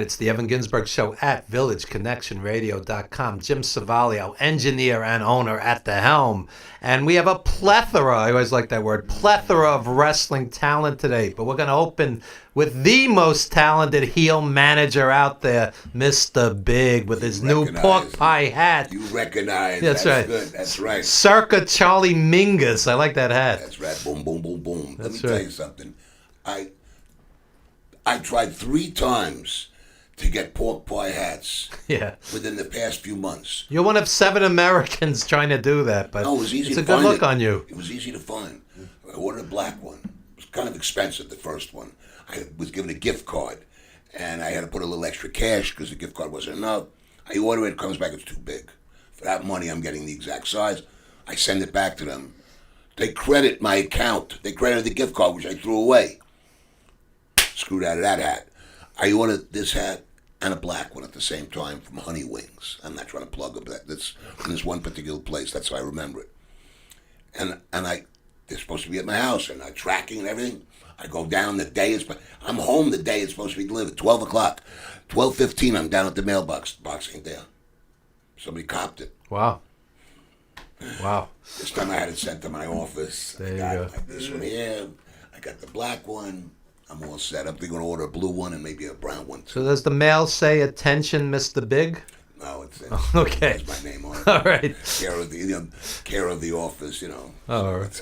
It's the Evan Ginsburg Show at villageconnectionradio.com. Jim Savaglio, engineer and owner at the helm. And we have a plethora, I always like that word, plethora of wrestling talent today. But we're going to open with the most talented heel manager out there, Mr. Big, with his new pork pie hat. You recognize. That's right. Good. That's right. Circa Charlie Mingus. I like that hat. That's right. Boom, boom, boom, boom. Let me Right. tell you something. I tried 3 times to get pork pie hats within the past few months. You're one of 7 Americans trying to do that, but no, it was easy it's to a good find look on you. It was easy to find. I ordered a black one. It was kind of expensive, the first one. I was given a gift card, and I had to put a little extra cash because the gift card wasn't enough. I order it, comes back, it's too big. For that money, I'm getting the exact size. I send it back to them. They credit my account. They credit the gift card, which I threw away. Screwed out of that hat. I ordered this hat and a black one at the same time from Honey Wings. I'm not trying to plug them, but that's from this one particular place. That's how I remember it. And they're supposed to be at my house, and I'm tracking and everything. I go down the day I'm home the day it's supposed to be delivered, 12 o'clock. 12:15, I'm down at the mailbox. The box ain't there. Somebody copped it. Wow. This time I had it sent to my office. There you go. This one here. I got the black one. I'm all set up. They're going to order a blue one and maybe a brown one, too. So does the mail say, "Attention, Mr. Big"? No, it's okay. That's my name on it. All right. Care of the office, you know. All right.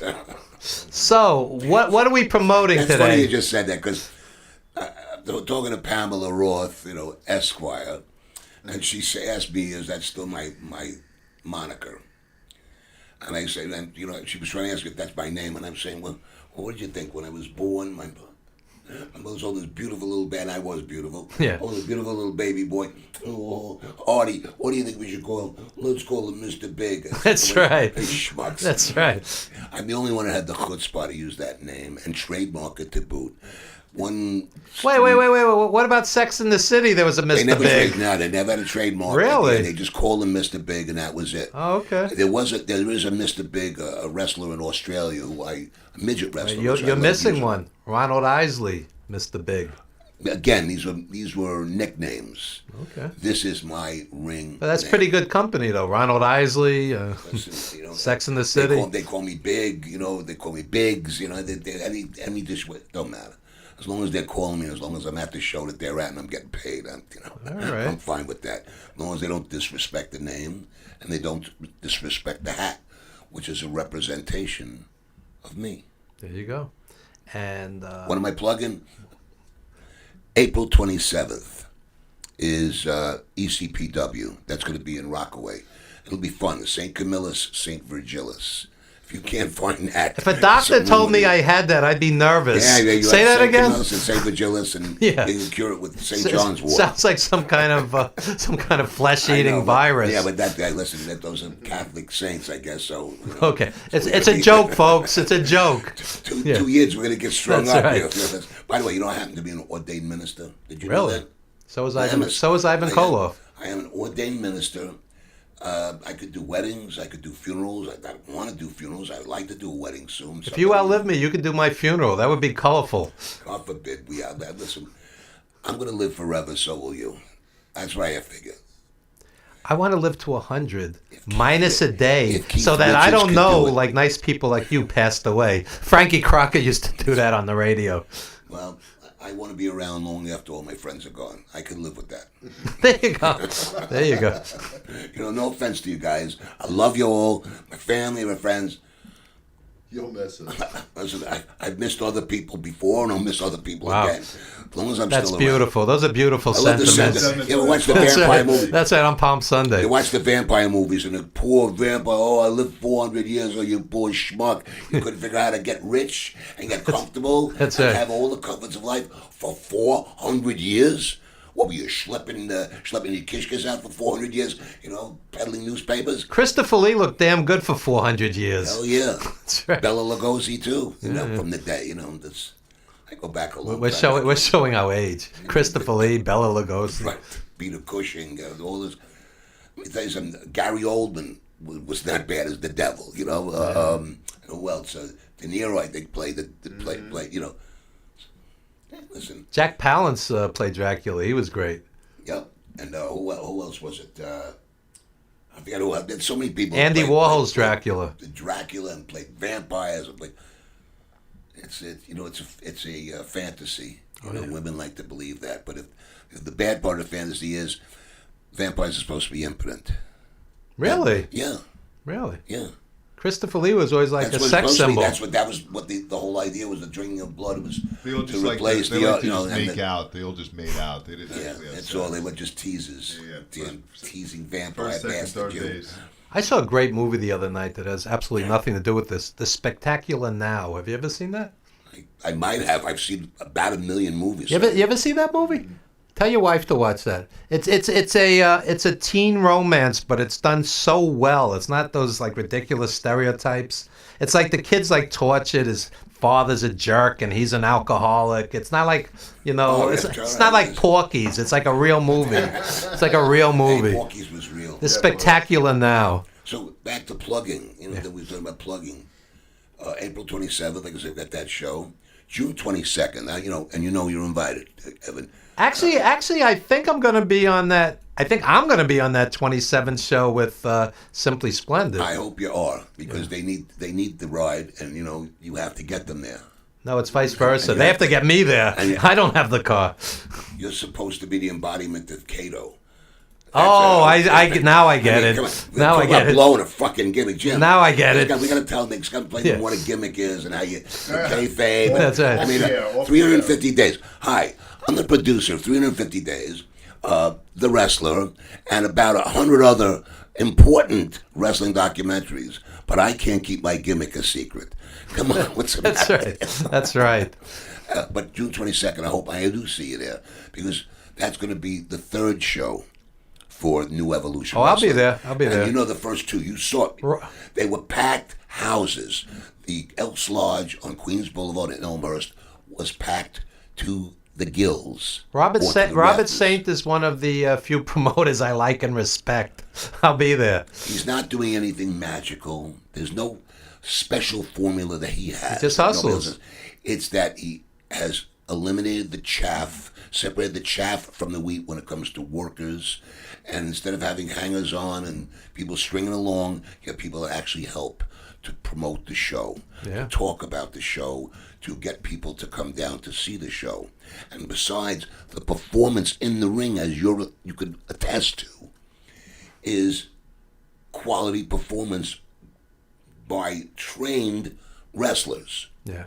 So what are we promoting That's today? That's funny you just said that, because talking to Pamela Roth, Esquire, and she asked me, is that still my moniker? And I said, and she was trying to ask if that's my name, and I'm saying, well, what did you think when I was born? My mother was all this beautiful little baby, and I was beautiful. Yeah. Oh, this beautiful little baby boy. Oh, Artie, what do you think we should call him? Let's call him Mr. Big. That's right. Hey, schmucks. That's right. I'm the only one that had the chutzpah to use that name and trademark it to boot. Wait. What about Sex in the City? There was a Mr. Big. No, they never had a trademark. Really? They just called him Mr. Big, and that was it. Oh, okay. There is a Mr. Big, a wrestler in Australia, a midget wrestler. You're missing one. Ronald Isley, Mr. Big. Again, these were nicknames. Okay. This is my ring. But that's name. pretty good company, though. Ronald Isley, Sex in the City. They call me Big. They call me Biggs. Any dish don't matter. As long as they're calling me, as long as I'm at the show that they're at and I'm getting paid, All right. I'm fine with that. As long as they don't disrespect the name and they don't disrespect the hat, which is a representation of me. There you go. And what am I plugging? April 27th is ECPW. That's going to be in Rockaway. It'll be fun. St. Camillus, St. Virgilis. If you can't find that. if a doctor told me I had that, I'd be nervous. Yeah, Say that again. Camillus and St. Virgilis, and Yeah. you can cure it with St. John's wort. Sounds like some kind of flesh-eating virus. Yeah, but that guy, listen, those are Catholic saints, I guess. So Okay, it's a joke, folks. It's a joke. 2 years, we're gonna get strung That's up right. here. By the way, I happen to be an ordained minister. Did you know Really? that? So is Ivan Koloff. I am an ordained minister. I could do weddings. I could do funerals. I want to do funerals. I would like to do a wedding soon. If you outlive me, you could do my funeral. That would be colorful. God forbid we have that. Listen, I'm going to live forever, so will you. That's what I figure. I want to live to 100, minus a day, Keith so that I Richards don't could know, do it. like nice people like you passed away. Frankie Crocker used to do that on the radio. Well, I want to be around long after all my friends are gone. I can live with that. There you go. There you go. No offense to you guys. I love you all, my family, my friends. You'll miss it. Listen, I've missed other people before, and I'll miss other people Wow. again. As long as I'm That's still beautiful. Those are beautiful around. I love the sentiments. sentiment. You ever watch the That's vampire right. movie? That's right, on Palm Sunday. You watch the vampire movies, and the poor vampire, I lived 400 years, oh, you poor schmuck. You couldn't figure out how to get rich and get comfortable That's and right. have all the comforts of life for 400 years? What were you, schlepping your kishkas out for 400 years, peddling newspapers? Christopher Lee looked damn good for 400 years. Hell yeah. That's right. Bela Lugosi, too, from the day, I go back a long We're time. showing our age. Christopher Lee, Bela Lugosi. Right. Peter Cushing, all this. Let me tell you something. Gary Oldman was not bad as the devil, Who else? De Niro, I think, played Listen. Jack Palance played Dracula. He was great. Yep. And who else was it? I forget who. There's so many people. Andy Warhol's Dracula. Dracula and played vampires and played. It's a fantasy. Women like to believe that, but if the bad part of fantasy is vampires are supposed to be impotent. Really? Yeah. Really? Yeah. Christopher Lee was always like That's a sex symbol. That was what the whole idea was. The drinking of blood was They all to just replace they the like to just and make out. They all just made out. They didn't yeah, actually have that's sex. all. They were just teasers. Yeah. Teasing vampire First, second, bastard third you. days. I saw a great movie the other night that has absolutely nothing to do with this. The Spectacular Now. Have you ever seen that? I might have. I've seen about 1 million movies. You ever see that movie? Tell your wife to watch that. It's a teen romance, but it's done so well. It's not those like ridiculous stereotypes. It's like the kid's like tortured. His father's a jerk and he's an alcoholic. It's not like it's not like Porky's. It's like a real movie. It's like a real movie. Hey, Porky's was real. The Spectacular Now. So back to plugging. That we were talking about plugging. April 27th, like I said, we've got that show. June 22nd. Now you're invited, Evan. Actually, I think I'm going to be on that. I think I'm going to be on that 27th show with Simply Splendid. I hope you are, because they need the ride, and you have to get them there. No, it's vice versa. They have to get me there. I don't have the car. You're supposed to be the embodiment of Cato. Now I get it. Come on. Now I get it. Blowing a fucking gimmick, Jim. Now I get it. We got to tell Nick Scott what a gimmick is and how you kayfabe. That's right. I mean, 350 days. Hi, I'm the producer of 350 Days, The Wrestler, and about 100 other important wrestling documentaries. But I can't keep my gimmick a secret. Come on, what's the That's matter? right. That's right. But June 22nd, I hope I do see you there, because that's going to be the third show for New Evolution. Oh, I'll be Wrestling. there. I'll be there. And the first two, you saw it. They were packed houses. The Elks Lodge on Queens Boulevard in Elmhurst was packed to the gills. Robert Or to the Robert rafters. Saint is one of the few promoters I like and respect. I'll be there. He's not doing anything magical. There's no special formula that he has. He just Nobody hustles. else has. It's that he has eliminated the chaff, separated the chaff from the wheat when it comes to workers, and instead of having hangers on and people stringing along, you have people that actually help to promote the show, Yeah. to talk about the show, to get people to come down to see the show. And besides, the performance in the ring, as you could attest to, is quality performance by trained wrestlers. Yeah.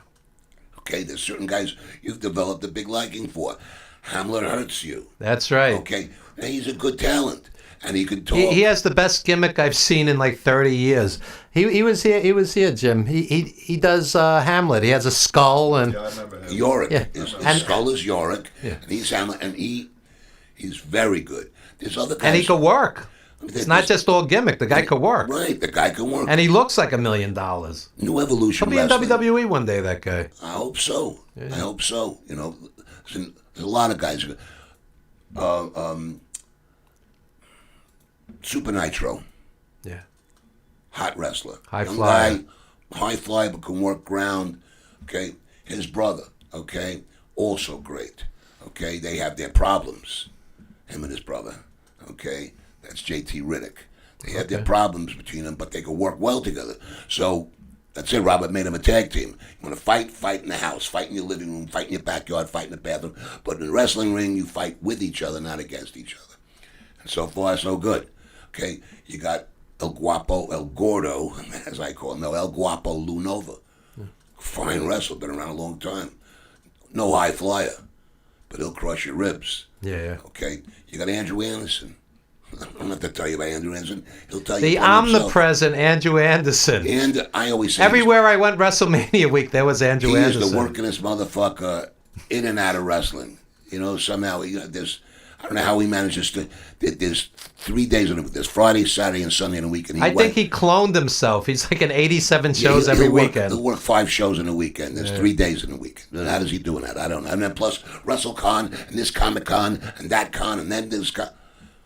Okay, there's certain guys you've developed a big liking for. Hamlet hurts you. That's right. Okay, and he's a good talent, and he can talk. He has the best gimmick I've seen in like 30 years. He was here. He was here, Jim. He does Hamlet. He has a skull and Yeah, I remember him. Yorick. Yeah. His skull is Yorick, Yeah. and he's Hamlet, and he's very good. There's other guys. and he could work. It's there's- not just all gimmick. The guy could work, Right, the guy can work. and he looks like $1 million. New Evolution He'll be in Wrestling. WWE one day. That guy. I hope so. I hope so. There's a lot of guys. Super Nitro, Yeah. hot wrestler. High Young flyer. guy, high flyer, but can work ground. Okay. His brother, okay, also great. Okay. They have their problems, him and his brother. Okay. That's JT Riddick. They have their problems between them, but they can work well together. So that's it. Robert made them a tag team. You want to fight in the house, fight in your living room, fight in your backyard, fight in the bathroom. But in the wrestling ring, you fight with each other, not against each other. And so far, so good. Okay, you got El Gordo, as I call him, El Guapo Lou Nova. Fine wrestler, been around a long time. No high flyer, but he'll crush your ribs. Yeah. Okay, you got Andrew Anderson. I don't have to tell you about Andrew Anderson. He'll tell The you about himself. omnipresent Andrew Anderson. And I always say Everywhere I went WrestleMania week, there was Andrew he is Anderson. the workingest motherfucker in and out of wrestling. Somehow there's I don't know how he manages to. There's 3 days in a week. There's Friday, Saturday, and Sunday in a week. And I think he cloned himself. He's like in 87 shows every weekend. He'll work 5 shows in a weekend. There's 3 days in a week. How does he do that? I don't know. And then plus WrestleCon and this Comic Con and that con and then this con.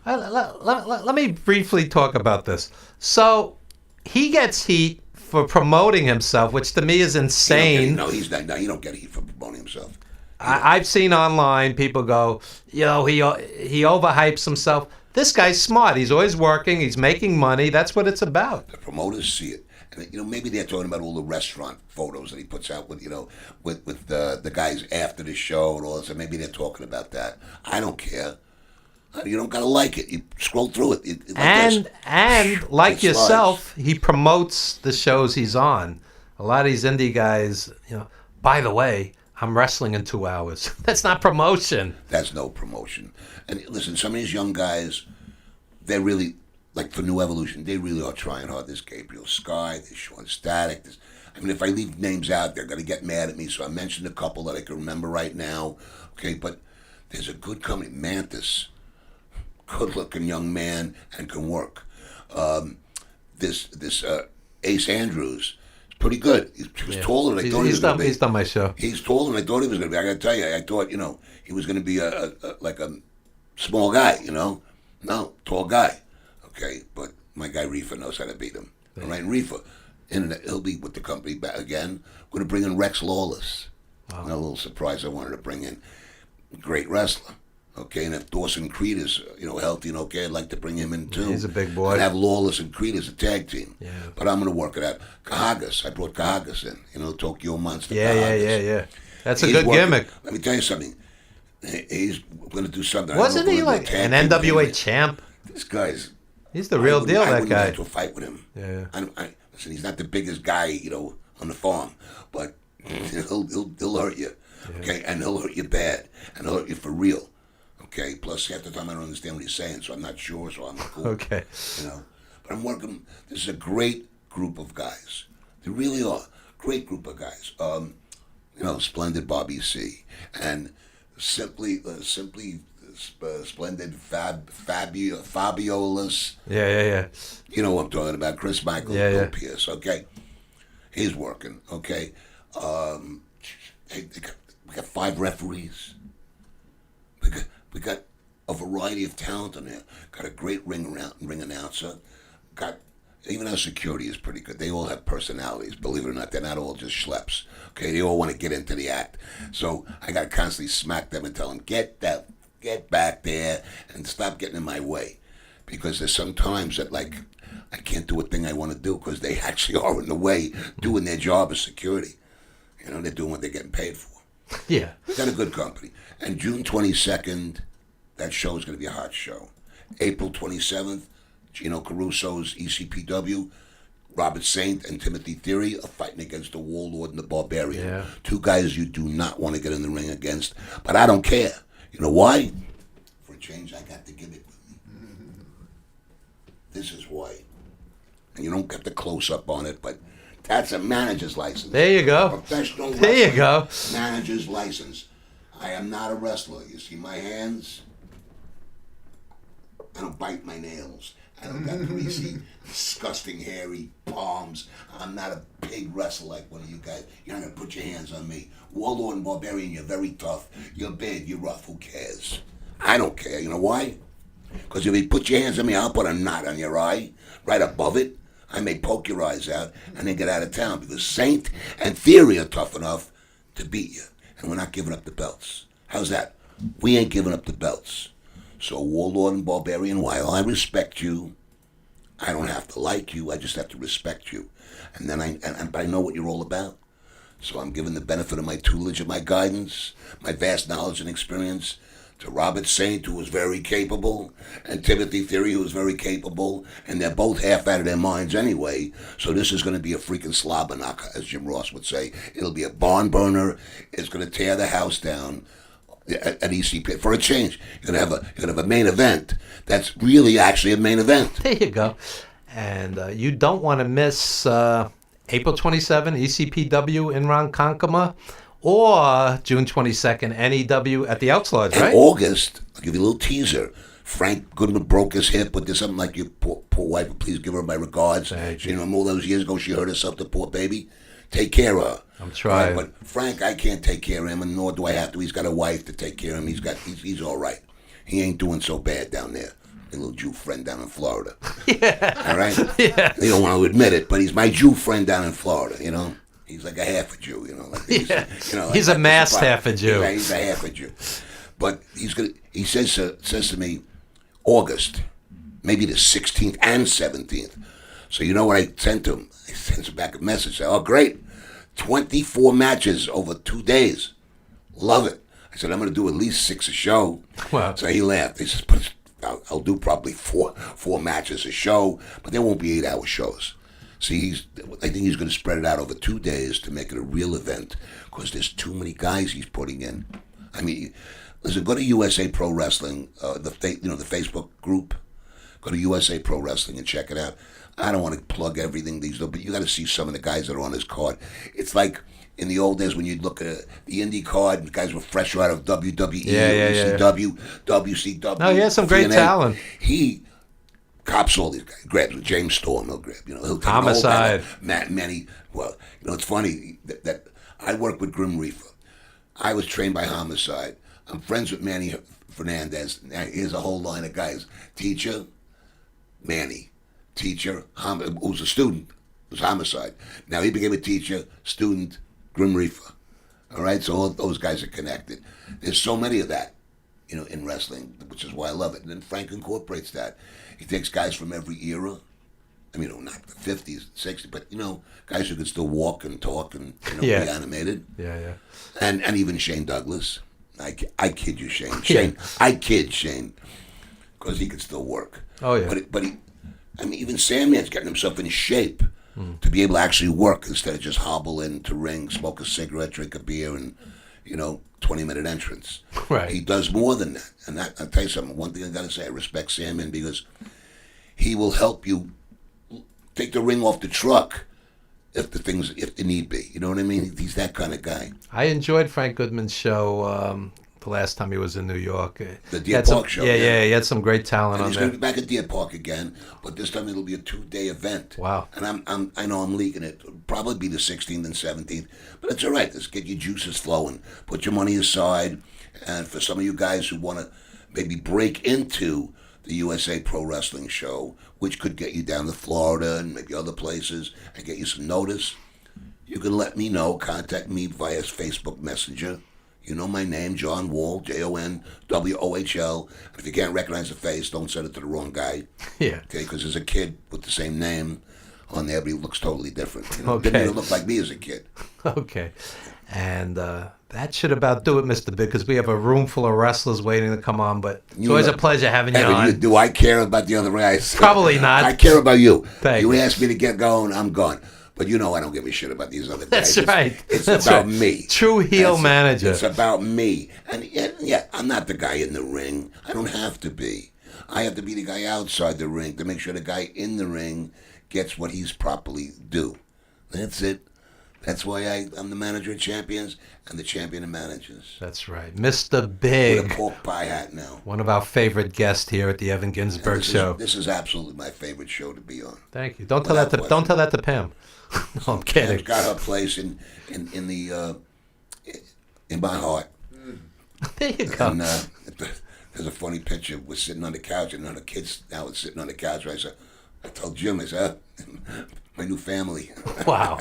Let me briefly talk about this. So he gets heat for promoting himself, which to me is insane. No, he's not. No, you don't get heat for promoting himself. I've seen online people go, he overhypes himself. This guy's smart. He's always working. He's making money. That's what it's about. The promoters see it. And, maybe they're talking about all the restaurant photos that he puts out with, with the guys after the show and all this. And maybe they're talking about that. I don't care. You don't gotta like it. You scroll through it. And like It yourself, he promotes the shows he's on. A lot of these indie guys, by the way, I'm wrestling in 2 hours. That's not promotion. That's no promotion. And listen, some of these young guys, they're really, like for New Evolution, they really are trying hard. There's Gabriel Sky, there's Sean Static. If I leave names out, they're going to get mad at me. So I mentioned a couple that I can remember right now. Okay, but there's a good company, Mantis, good-looking young man and can work. This Ace Andrews, pretty good. He was taller than I thought he was going to be. He's done my show. He's taller than I thought he was going to be. I got to tell you, I thought, he was going to be like a small guy, No, tall guy. Okay, but my guy Reefer knows how to beat him. Yeah. All right, Reefer, he'll be with the company back again. Going to bring in Rex Lawless. Wow. A little surprise I wanted to bring in. Great wrestler. Okay, and if Dawson Creed is, healthy and okay, I'd like to bring him in too. He's a big boy. And have Lawless and Creed as a tag team. Yeah. But I'm going to work it out. Kahagas, I brought Kahagas in. Tokyo Monster. Yeah. That's a good gimmick. Let me tell you something. He's going to do something. Wasn't he like an NWA champ? This guy's... He's the real deal, that I wouldn't guy. get into a fight with him. Yeah. Listen, he's not the biggest guy, on the farm, but he'll hurt you. Yeah. Okay, and he'll hurt you bad, and he'll hurt you for real. Okay, plus half the time I don't understand what he's saying, so I'm not sure, so I'm cool. Okay. But I'm working. This is a great group of guys. They really are. Great group of guys. Splendid Bobby C. And simply splendid Fabiolas. Yeah. You know what I'm talking about. Chris Michael, Bill Pierce, okay? He's working, okay? We got 5 referees. We got a variety of talent in there. Got a great ring announcer. Even our security is pretty good. They all have personalities. Believe it or not, they're not all just schleps. Okay, they all want to get into the act. So I got to constantly smack them and tell them, get back there and stop getting in my way. Because there's some times that, I can't do a thing I want to do because they actually are in the way doing their job as security. They're doing what they're getting paid for. Yeah. Got a good company. And June 22nd, that show is going to be a hot show. April 27th, Gino Caruso's ECPW, Robert Saint and Timothy Theory are fighting against the Warlord and the Barbarian. Yeah. 2 guys you do not want to get in the ring against. But I don't care. You know why? For a change, I got the gimmick with me. This is why. And you don't get the close-up on it, but that's a manager's license. There you go. Professional There you go. Manager's license. I am not a wrestler. You see my hands? I don't bite my nails. I don't got greasy, disgusting, hairy palms. I'm not a big wrestler like one of you guys. You're not going to put your hands on me. Warlord and Barbarian, you're very tough. You're big, you're rough. Who cares? I don't care. You know why? Because if you put your hands on me, I'll put a knot on your eye, right above it. I may poke your eyes out and then get out of town because Saint and Theory are tough enough to beat you. And we're not giving up the belts. How's that? We ain't giving up the belts. So Warlord and Barbarian, while I respect you, I don't have to like you. I just have to respect you. And then I know what you're all about. So I'm giving the benefit of my tutelage and my guidance, my vast knowledge and experience to Robert Saint, who was very capable, and Timothy Theory, who was very capable, and they're both half out of their minds anyway. So this is going to be a freaking slobber knocker, as Jim Ross would say. It'll be a barn burner. It's going to tear the house down at ECP for a change. You're going to have a main event that's really actually a main event. There you go. And you don't want to miss April 27, ECPW in Ronkonkoma, or June 22nd, NEW at the Outlaws, right? In August, I'll give you a little teaser. Frank Goodman broke his hip, but there's something like your poor wife. Please give her my regards. Thank you. All those years ago, she hurt herself, the poor baby. Take care of her. I'm trying. But Frank, I can't take care of him, and nor do I have to. He's got a wife to take care of him. He's all right. He ain't doing so bad down there. A little Jew friend down in Florida. Yeah. All right? Yeah. They don't want to admit it, but he's my Jew friend down in Florida, He's like a half a Jew, you know. Like Yeah. like He's a that's masked the problem. half a Jew. He's a half a Jew. But he says to me, August, maybe the 16th and 17th. So you know what I sent him? I sent him back a message. Said, oh, great. 24 matches over 2 days. Love it. I said, I'm going to do at least 6 a show. Wow. So he laughed. He says, but I'll do probably four matches a show, but they won't be 8-hour shows. See, I think he's going to spread it out over 2 days to make it a real event because there's too many guys he's putting in. I mean, listen, go to USA Pro Wrestling, the Facebook group. Go to USA Pro Wrestling and check it out. I don't want to plug everything these days, but you got to see some of the guys that are on his card. It's like in the old days when you'd look at the indie card, the guys were fresh out of WWE, WCW, WCW. No, he has some great TNA. talent. He cops all these guys. Grabs James Storm. He'll grab. He'll take Homicide. Manny. Well, it's funny that I work with Grim Reaper. I was trained by Homicide. I'm friends with Manny Fernandez. Now, here's a whole line of guys. Teacher, Manny. Teacher, who's a student, was Homicide. Now he became a teacher, student, Grim Reaper. All right, so all those guys are connected. There's so many of that, in wrestling, which is why I love it. And then Frank incorporates that. He takes guys from every era. I mean, not the 50s, 60s, but, guys who can still walk and talk and be animated. Yeah. And even Shane Douglas. I kid you, Shane. I kid Shane because he could still work. Oh, yeah. But even Sandman's getting himself in shape to be able to actually work instead of just hobble into ring, smoke a cigarette, drink a beer, and 20-minute entrance. Right. He does more than that. And I'll tell you something. One thing I got to say, I respect Sandman because he will help you take the ring off the truck if the need be. You know what I mean? He's that kind of guy. I enjoyed Frank Goodman's show the last time he was in New York. The Deer Park show. Yeah, he had some great talent And on he's there. going to be back at Deer Park again, but this time it'll be a 2-day event. Wow. And I know I'm leaking it. It'll probably be the 16th and 17th, but it's all right. Let's get your juices flowing. Put your money aside. And for some of you guys who want to maybe break into the USA Pro Wrestling show, which could get you down to Florida and maybe other places and get you some notice, you can let me know. Contact me via Facebook Messenger. You know my name, John Wall, JONWOHL. And if you can't recognize the face, don't send it to the wrong guy. Yeah. Okay, because there's a kid with the same name on there, but he looks totally different. Okay. Didn't even look like me as a kid. Okay. And that should about do it, Mr. Big, because we have a room full of wrestlers waiting to come on, but it's always a pleasure having you on. Do I care about the other guys? Probably not. I care about you. Thank you. you. Ask me to get going, I'm gone. But I don't give a shit about these other guys. That's right. It's That's about right. me. True heel That's it. manager. It's about me. And yeah, I'm not the guy in the ring. I don't have to be. I have to be the guy outside the ring to make sure the guy in the ring gets what he's properly due. That's it. That's why I'm the manager of champions and the champion of managers. That's right. Mr. Big. With a pork pie hat now. One of our favorite guests here at the Evan Ginsburg Show. This is absolutely my favorite show to be on. Thank you. Don't tell that to Pam. No, I'm kidding. Pam's got her place in my heart. There you go. And there's a funny picture. We're sitting on the couch, and the kids now are sitting on the couch. Right? So I told Jim, I said, my new family. Wow.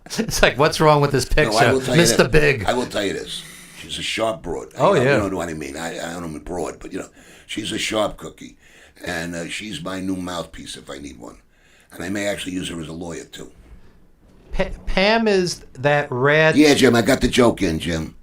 It's like, what's wrong with this picture, Mr. Big? I will tell you this. She's a sharp broad. Oh, yeah. You don't know what I mean. I don't mean broad, but, she's a sharp cookie. And she's my new mouthpiece if I need one. And I may actually use her as a lawyer, too. Pam is that rare... Yeah, Jim, I got the joke in, Jim.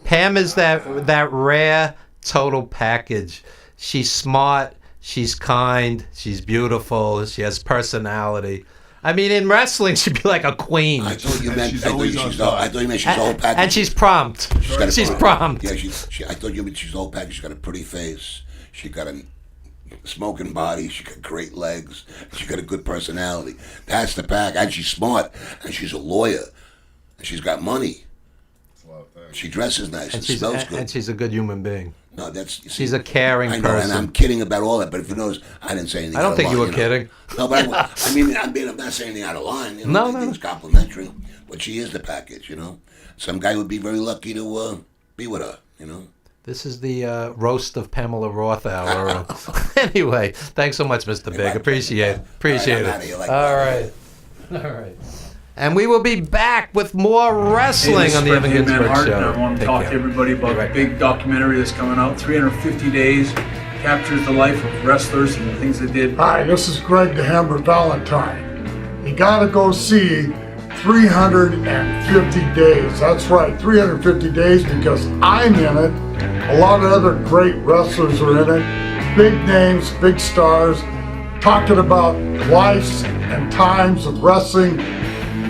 Pam is that rare total package. She's smart, she's kind, she's beautiful, she has personality. I mean, in wrestling, she'd be like a queen. I thought you meant She's I always on time. thought you meant she's the whole package. And she's prompt. She's prompt. Yeah, I thought you meant she's the whole package. She's got a pretty face. She got a smoking body. She got great legs. She got a good personality. That's the pack. And she's smart. And she's a lawyer. And she's got money. Well, thanks. She dresses nice and, And smells good. she's a good human being. No, that's She's a caring I know, person. and I'm kidding about all that. But if you notice, I didn't say anything. I don't out think of you line, were kidding. No, but I'm not saying anything out of line. No. Everything's complimentary. But she is the package. Some guy would be very lucky to be with her. This is the roast of Pamela Roth hour. Anyway, thanks so much, Mr. Big. Appreciate it. I'm outta here like All that. right. And we will be back with more wrestling on the Evan Ginsburg Show. I want to talk to everybody about the big documentary that's coming out, 350 Days, captures the life of wrestlers and the things they did. Hi, this is Greg the Hammer Valentine. You gotta go see 350 Days. That's right, 350 Days, because I'm in it. A lot of other great wrestlers are in it. Big names, big stars, talking about lives and times of wrestling,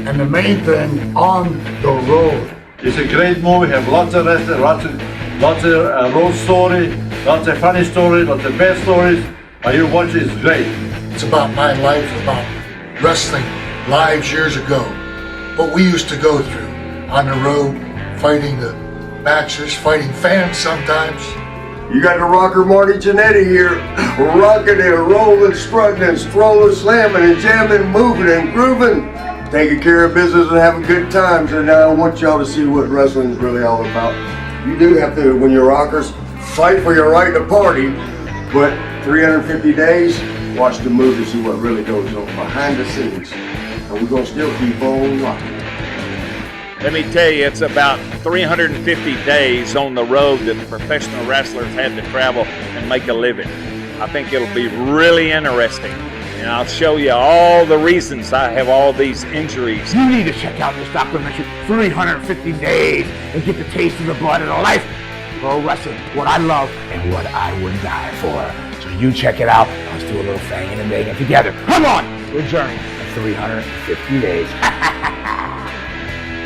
and the main thing, on the road. It's a great movie. Have lots of wrestling, lots of road story, lots of funny stories, lots of bad stories. But you watch it, it's great. It's about my life, about wrestling lives years ago. What we used to go through on the road, fighting the matches, fighting fans sometimes. You got the rocker Marty Jannetty here, rocking and rolling, strutting and strolling, slamming and jamming, moving and grooving, taking care of business and having good times. And I want y'all to see what wrestling is really all about. You do have to, when you're rockers, fight for your right to party, but 350 days, watch the movie to see what really goes on behind the scenes. And we're going to still keep on rocking. Let me tell you, it's about 350 days on the road that the professional wrestlers had to travel and make a living. I think it'll be really interesting. And I'll show you all the reasons I have all these injuries. You need to check out this documentary, 350 Days, and get the taste of the blood of the life. Pro wrestling, what I love and what I would die for. So you check it out. Let's do a little Fangin' and Megan together. Come on! We're journeying 350 days.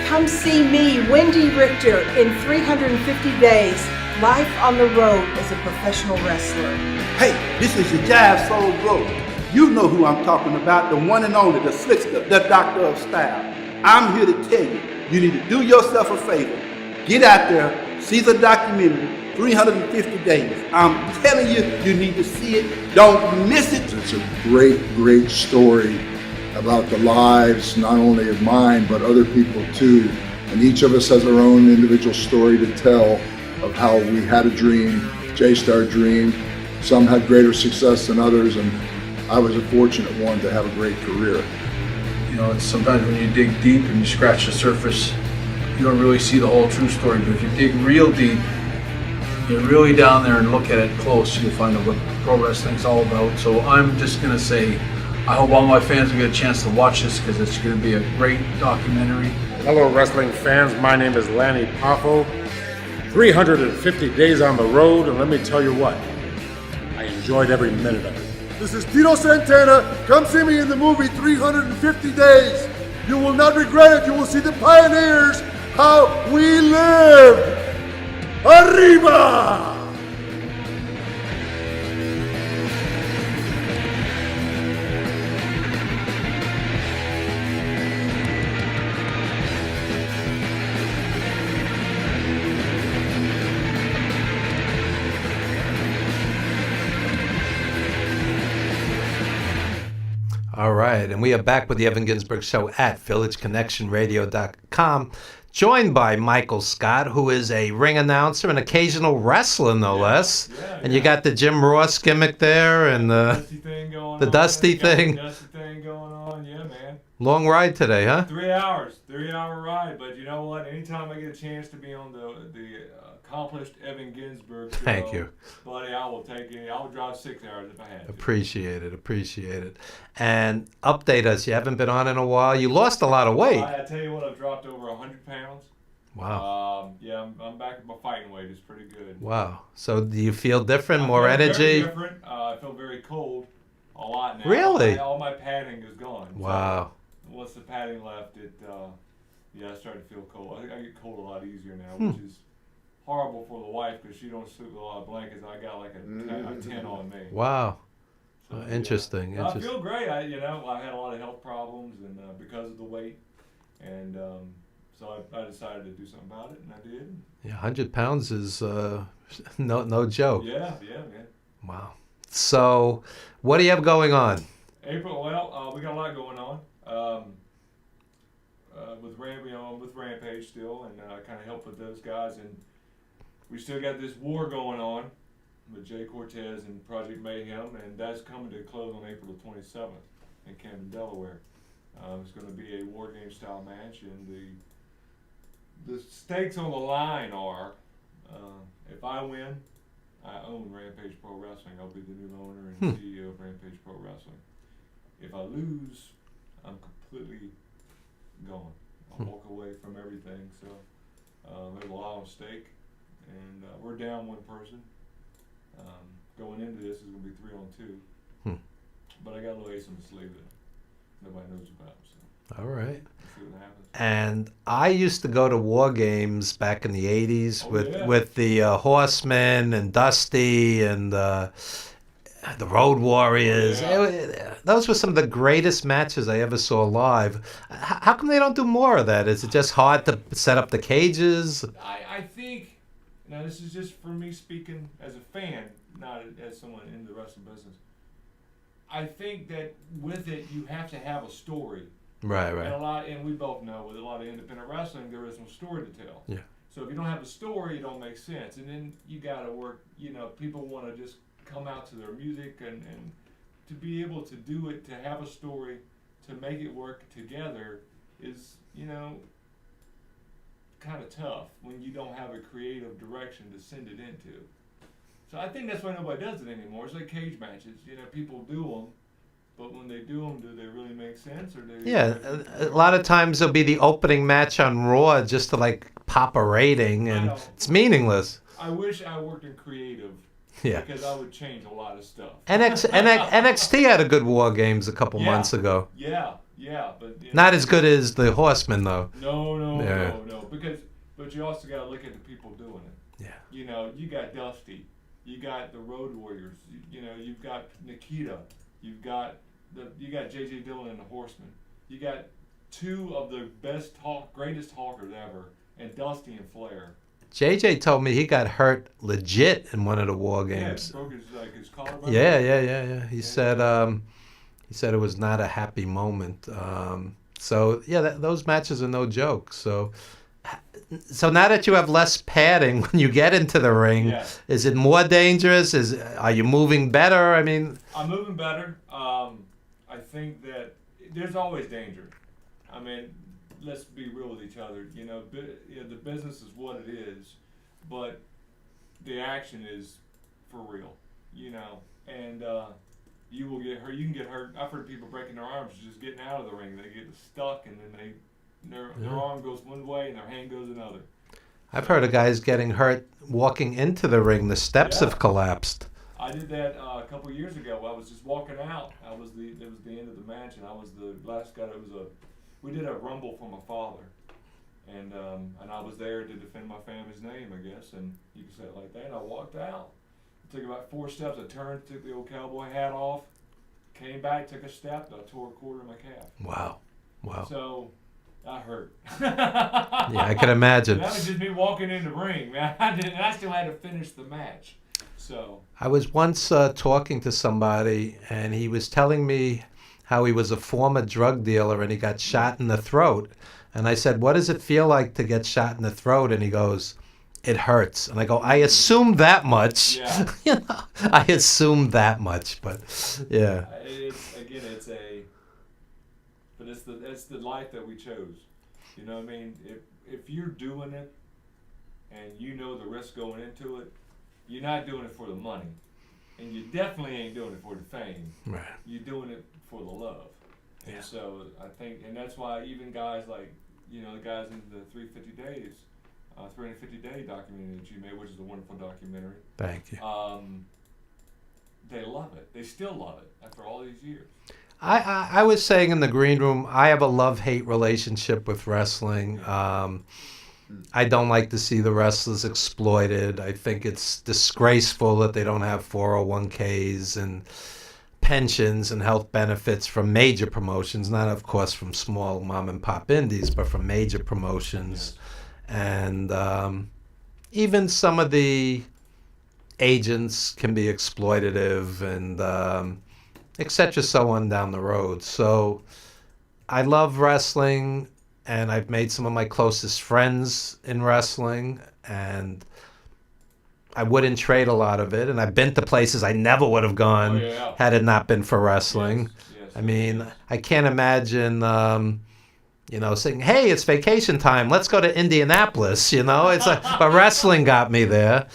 Come see me, Wendy Richter, in 350 Days, Life on the Road as a Professional Wrestler. Hey, this is your Jive Soul Bro. You know who I'm talking about, the one and only, the slickster, the doctor of style. I'm here to tell you, you need to do yourself a favor. Get out there, see the documentary, 350 Days. I'm telling you, you need to see it. Don't miss it. It's a great, great story about the lives, not only of mine, but other people too. And each of us has our own individual story to tell of how we had a dream, chased our dream. Some had greater success than others, and I was a fortunate one to have a great career. You know, it's sometimes when you dig deep and you scratch the surface, you don't really see the whole true story. But if you dig real deep, get really down there and look at it close, you'll find out what pro wrestling's all about. So I'm just going to say, I hope all my fans will get a chance to watch this because it's going to be a great documentary. Hello, wrestling fans. My name is Lanny Poffo. 350 days on the road, and let me tell you what, I enjoyed every minute of it. This is Tito Santana. Come see me in the movie 350 Days. You will not regret it. You will see the pioneers, how we lived. Arriba! All right, and we are back with the Evan Ginsburg Show at villageconnectionradio.com, joined by Michael Scott, who is a ring announcer and occasional wrestler, no less. Yeah, and you got the Jim Ross gimmick there, and the Dusty thing going the on. Dusty Got the thing. Dusty thing going on, yeah, man. Long ride today, huh? 3 hours, 3-hour ride. But you know what? Anytime I get a chance to be on the accomplished Evan Ginsburg show, Thank you, buddy, I will take it. I would drive 6 hours if I had to. Appreciate it. And update us. You haven't been on in a while. You lost a lot of weight. I tell you what, I've dropped over 100 pounds. Wow. Yeah, I'm back at my fighting weight. It's pretty good. Wow. So do you feel different, I more feel very energy? different. I feel very cold. A lot now. Really? All my padding is gone. Wow. So once the padding left, I started to feel cold. I get cold a lot easier now, which is horrible for the wife because she don't sleep with a lot of blankets. I got like a 10 on me. Wow. So, Interesting. I feel great. I had a lot of health problems and because of the weight, and so I decided to do something about it, and I did. Yeah, 100 pounds is no joke. Yeah, man. Wow. So, what do you have going on? April, we got a lot going on. I'm with Rampage still, and I kind of help with those guys, and we still got this war going on with Jay Cortez and Project Mayhem, and that's coming to a close on April the 27th in Camden, Delaware. It's going to be a war game style match, and the stakes on the line are, if I win, I own Rampage Pro Wrestling. I'll be the new owner and CEO of Rampage Pro Wrestling. If I lose, I'm completely gone. I'll walk away from everything. So there's a lot on stake, and we're down one person. Going into this is going to be 3-on-2, but I got a little ace in the sleeve that nobody knows about. So All right. let's see what happens. And I used to go to war games back in the 80s with the Horsemen and Dusty and the Road Warriors. Those were some of the greatest matches I ever saw live. How come they don't do more of that? Is it just hard to set up the cages? I think, now this is just for me speaking as a fan, not as someone in the wrestling business. I think that with it, you have to have a story. Right. And we both know with a lot of independent wrestling, there is no story to tell. Yeah. So if you don't have a story, it don't make sense. And then you got to work, people want to just come out to their music and to be able to do it, to have a story, to make it work together is, kind of tough when you don't have a creative direction to send it into. So I think that's why nobody does it anymore. It's like cage matches. People do them, but when they do them, do they really make sense? A lot of times there'll be the opening match on Raw just to pop a rating, and it's meaningless. I wish I worked in creative. Yeah. Because I would change a lot of stuff. NXT had a good War Games a couple months ago. Yeah, but not as good as the Horsemen though. No. But you also got to look at the people doing it. Yeah. You got Dusty, you got the Road Warriors, you've got Nikita, you got J.J. Dillon and the Horsemen. You got two of the greatest talkers ever, and Dusty and Flair. JJ told me he got hurt legit in one of the War Games. Yeah, broke his collarbone. Yeah. He said it was not a happy moment. Those matches are no joke. So now that you have less padding when you get into the ring, is it more dangerous? Are you moving better? I mean, I'm moving better. I think that there's always danger. I mean, let's be real with each other. The business is what it is, but the action is for real. And you will get hurt. You can get hurt. I've heard people breaking their arms just getting out of the ring. They get stuck, and then their arm goes one way and their hand goes another. I've heard of guys getting hurt walking into the ring. The steps have collapsed. I did that a couple of years ago. I was just walking out. It was the end of the match, and I was the last guy. We did a rumble for my father, and I was there to defend my family's name, I guess, and you can say it like that. And I walked out. It took about 4 steps. I turned, took the old cowboy hat off, came back, took a step, and I tore a quarter of my calf. Wow. So I hurt. Yeah, I can imagine. That was just me walking in the ring, man. I still had to finish the match. So I was once talking to somebody, and he was telling me how he was a former drug dealer and he got shot in the throat. And I said, what does it feel like to get shot in the throat? And he goes, it hurts. And I go, I assumed that much. Yeah. I assumed that much, but yeah. It's the life that we chose. You know what I mean? If you're doing it and you know the risk going into it, you're not doing it for the money. And you definitely ain't doing it for the fame. Right. You're doing it for the love. Yeah. And so I think, and that's why even guys like, the guys in the 350 day documentary that you made, which is a wonderful documentary. Thank you. They love it. They still love it after all these years. I was saying in the green room, I have a love-hate relationship with wrestling. I don't like to see the wrestlers exploited. I think it's disgraceful that they don't have 401ks and pensions and health benefits from major promotions, not of course from small mom and pop indies, but from major promotions. And even some of the agents can be exploitative and et cetera, so on down the road. So I love wrestling, and I've made some of my closest friends in wrestling, and I wouldn't trade a lot of it. And I've been to places I never would have gone had it not been for wrestling. Yes. I mean, I can't imagine, saying, "Hey, it's vacation time. Let's go to Indianapolis." It's but wrestling got me there.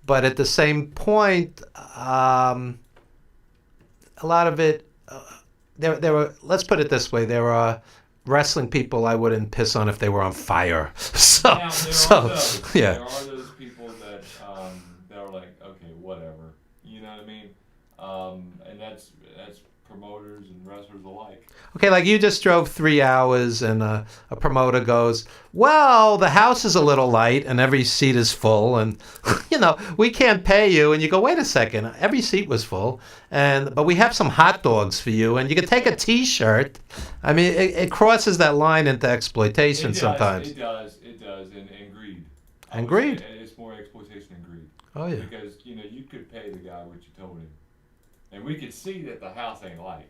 But at the same point, a lot of it, there were. Let's put it this way: there are wrestling people I wouldn't piss on if they were on fire. There are those people that are like, okay, whatever. You know what I mean? And that's promoters and wrestlers alike. Okay, like you just drove 3 hours and a promoter goes, well, the house is a little light and every seat is full and, we can't pay you. And you go, wait a second, every seat was full, but we have some hot dogs for you and you can take a T-shirt. I mean, it crosses that line into exploitation sometimes. It does, and greed. And greed. It's more exploitation and greed. Oh, yeah. Because, you could pay the guy what you told him. And we could see that the house ain't light.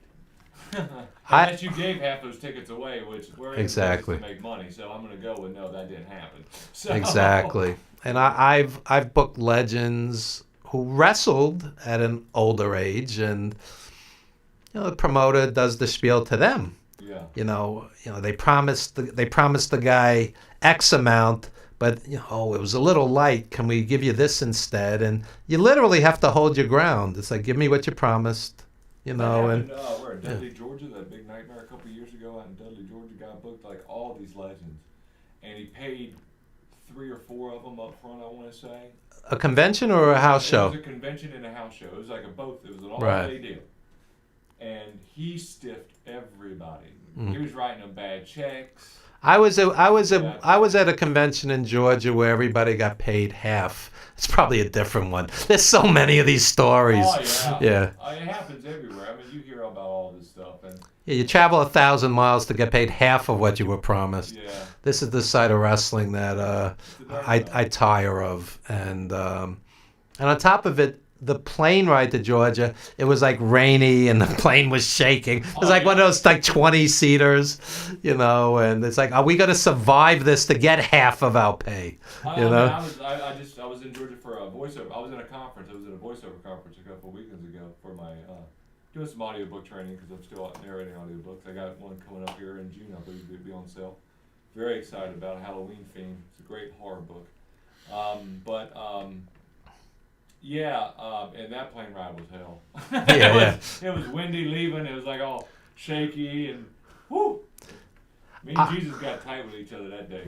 Unless you gave half those tickets away, which we're in business to make money, so I'm going to go and no, that didn't happen. So. Exactly. And I've booked legends who wrestled at an older age, and the promoter does the spiel to them. Yeah. They promised the guy X amount, but it was a little light. Can we give you this instead? And you literally have to hold your ground. It's like, give me what you promised, We're in Dudley, Georgia, that big nightmare a couple of years ago out in Dudley, Georgia. Guy booked like all these legends, and he paid 3 or 4 of them up front, I want to say. A convention or a house show? It was a convention and a house show. It was like both. It was an all-day deal. And he stiffed everybody. He was writing them bad checks. I was at a convention in Georgia where everybody got paid half. It's probably a different one. There's so many of these stories. Oh, yeah. It happens everywhere. I mean, you hear about all this stuff. And you travel 1,000 miles to get paid half of what you were promised. Yeah. This is the side of wrestling that I tire of. And on top of it, the plane ride to Georgia, it was like rainy and the plane was shaking. It was one of those like 20-seaters, and it's like, are we going to survive this to get half of our pay? I was in Georgia for a voiceover. I was in a conference. I was at a voiceover conference a couple of weekends ago for my doing some audiobook training because I'm still narrating audiobooks. I got one coming up here in June. I believe it'll be on sale. Very excited about a Halloween theme. It's a great horror book. And that plane ride was hell. It was windy leaving. It was like all shaky and whoo. Me and Jesus got tight with each other that day.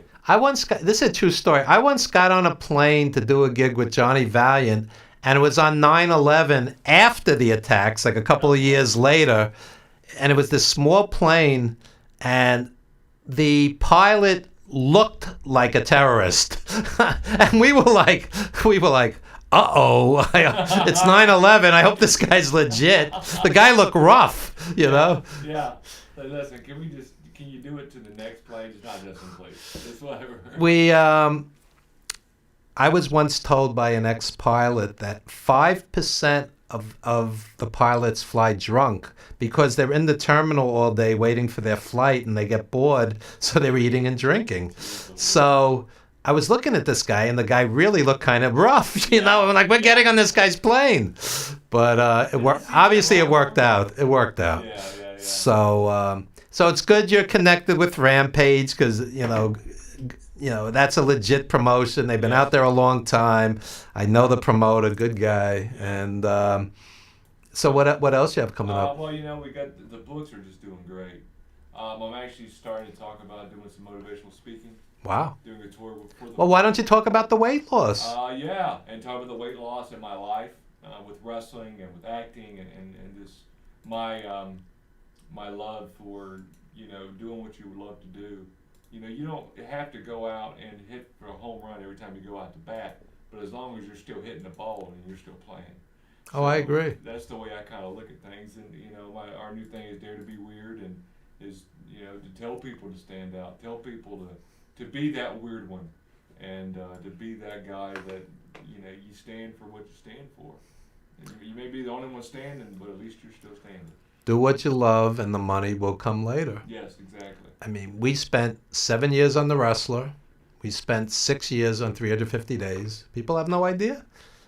This is a true story. I once got on a plane to do a gig with Johnny Valiant, and it was on 9/11 after the attacks, like a couple of years later, and it was this small plane, and the pilot looked like a terrorist, and we were like. Uh-oh, it's 9/11. I hope this guy's legit. The guy looked rough, Yeah. But listen, can you do it to the next plane? It's not Justin, please. It's whatever. I was once told by an ex-pilot that 5% of the pilots fly drunk because they're in the terminal all day waiting for their flight and they get bored, so they're eating and drinking. So I was looking at this guy, and the guy really looked kind of rough, I'm like, we're getting on this guy's plane. But obviously it worked out. It worked out. Yeah. So it's good you're connected with Rampage because, that's a legit promotion. They've been out there a long time. I know the promoter, good guy. And so what else you have coming up? Well, we got the books are just doing great. I'm actually starting to talk about doing some motivational speaking. Wow. Doing a tour for the Well, why don't you talk about the weight loss? And talk about the weight loss in my life with wrestling and with acting and just my love for doing what you would love to do. You don't have to go out and hit for a home run every time you go out to bat, but as long as you're still hitting the ball and you're still playing. Oh, I agree. That's the way I kind of look at things, and our new thing is Dare to Be Weird, and is to tell people to stand out, tell people to be that weird one, and to be that guy that you stand for what you stand for. And you may be the only one standing, but at least you're still standing. Do what you love, and the money will come later. Yes, exactly. I mean, we spent 7 years on The Wrestler. We spent 6 years on 350 Days. People have no idea.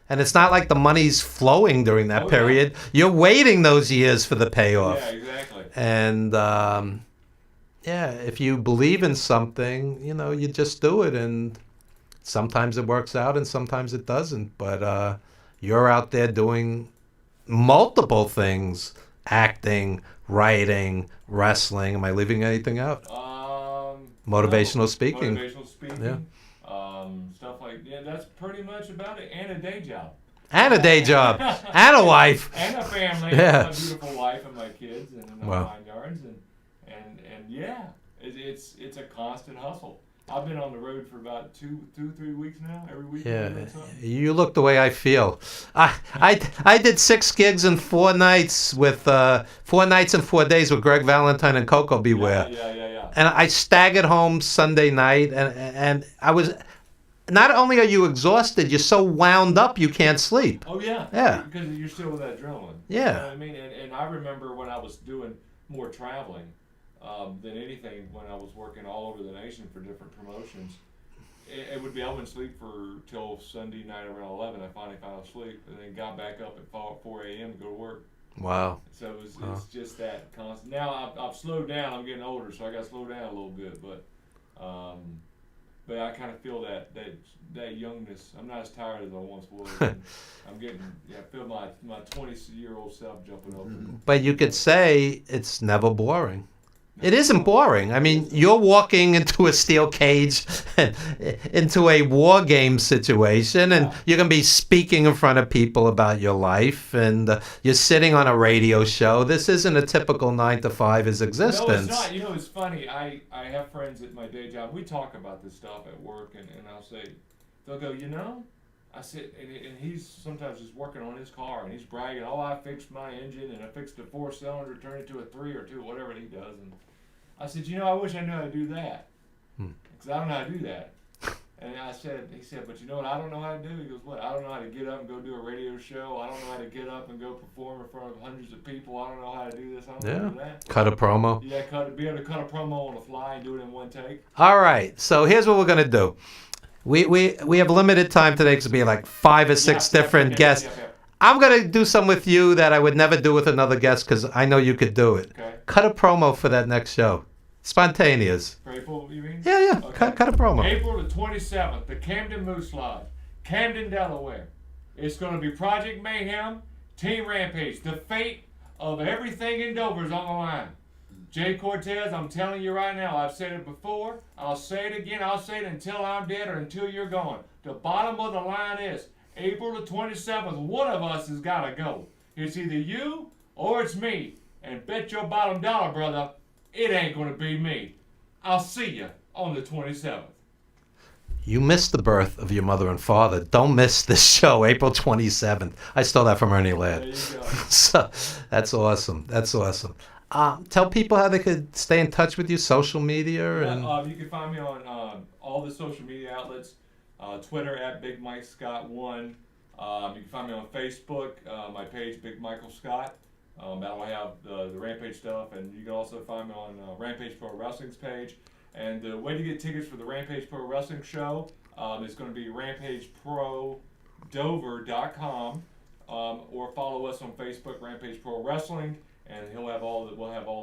And it's not like the money's flowing during that period. Yeah. You're waiting those years for the payoff. Yeah, exactly. And yeah, if you believe in something, you just do it. And sometimes it works out and sometimes it doesn't. But you're out there doing multiple things: acting, writing, wrestling. Am I leaving anything out? Motivational speaking. Motivational speaking. Yeah. Stuff like that's pretty much about it. And a day job. And a day job. And a wife. And a family. Yeah. A beautiful wife and my kids and Wow. 9 yards and yeah, it's a constant hustle. I've been on the road for about 2-3 weeks now. Every week. Yeah, you look the way I feel. I did 6 gigs in 4 nights with 4 nights and 4 days with Greg Valentine and Coco Beware. Yeah. And I staggered home Sunday night, and I was. Not only are you exhausted, you're so wound up you can't sleep. Oh yeah. Yeah. Because you're still with that adrenaline. Yeah. You know what I mean? And I remember when I was doing more traveling than anything, when I was working all over the nation for different promotions, it would be I wouldn't sleep till Sunday night around 11. I finally fell asleep and then got back up at 4 a.m. to go to work. Wow. So it's just that constant. Now I've slowed down. I'm getting older, so I got to slow down a little bit. But I kind of feel that youngness. I'm not as tired as I once was. I'm getting, I feel my 20-year-old self jumping over. But you could say it's never boring. It isn't boring. I mean, you're walking into a steel cage, into a war game situation, and you're going to be speaking in front of people about your life, and you're sitting on a radio show. This isn't a typical 9-to-5's existence. No, it's not. You know, it's funny. I have friends at my day job. We talk about this stuff at work, and I'll say, they'll go, I said, and he's sometimes just working on his car, and he's bragging, I fixed my engine, and I fixed the 4-cylinder, turned it to a 3 or 2, whatever he does. And I said, I wish I knew how to do that, because I don't know how to do that. And he said, but you know what I don't know how to do? He goes, what? I don't know how to get up and go do a radio show. I don't know how to get up and go perform in front of hundreds of people. I don't know how to do this. I don't know how to do that. Cut a promo. Yeah, be able to cut a promo on the fly and do it in one take. All right, so here's what we're going to do. We have limited time today because it'll be like 5 or 6 different guests. Yeah. I'm going to do some with you that I would never do with another guest because I know you could do it. Okay. Cut a promo for that next show. Spontaneous. For April, you mean? Yeah. Okay. Cut a promo. April the 27th, the Camden Moose Lodge, Camden, Delaware. It's going to be Project Mayhem, Team Rampage. The fate of everything in Dover is on the line. Jay Cortez, I'm telling you right now, I've said it before, I'll say it again, I'll say it until I'm dead or until you're gone. The bottom of the line is April the 27th, one of us has got to go. It's either you or it's me. And bet your bottom dollar, brother, it ain't going to be me. I'll see you on the 27th. You missed the birth of your mother and father. Don't miss this show, April 27th. I stole that from Ernie Ladd. There you go. So that's awesome. Tell people how they could stay in touch with you, social media. You can find me on all the social media outlets. Twitter at Big Mike Scott 1. You can find me on Facebook, my page Big Michael Scott. That'll have the Rampage stuff, and you can also find me on Rampage Pro Wrestling's page. And the way to get tickets for the Rampage Pro Wrestling show is going to be RampageProDover.com, or follow us on Facebook, Rampage Pro Wrestling, and we'll have all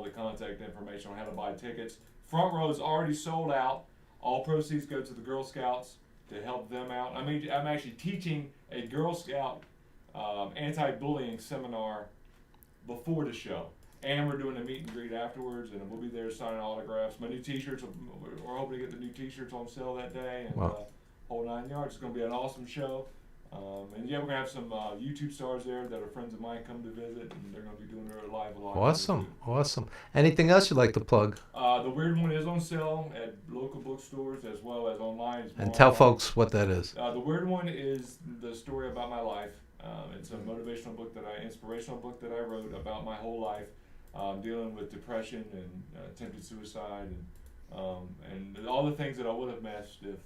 the contact information on how to buy tickets. Front row is already sold out. All proceeds go to the Girl Scouts to help them out. I mean, I'm actually teaching a Girl Scout anti-bullying seminar before the show, and we're doing a meet and greet afterwards, and we'll be there signing autographs. My new T-shirts, we're hoping to get the new T-shirts on sale that day, and whole 9 yards. It's going to be an awesome show. And yeah, we're going to have some YouTube stars there that are friends of mine come to visit, and they're going to be doing their live vlog. Awesome. Anything else you'd like to plug? The Weird One is on sale at local bookstores as well as online. And tell folks what that is. The Weird One is the story about my life. It's a motivational book inspirational book that I wrote about my whole life, dealing with depression and attempted suicide and all the things that I would have missed if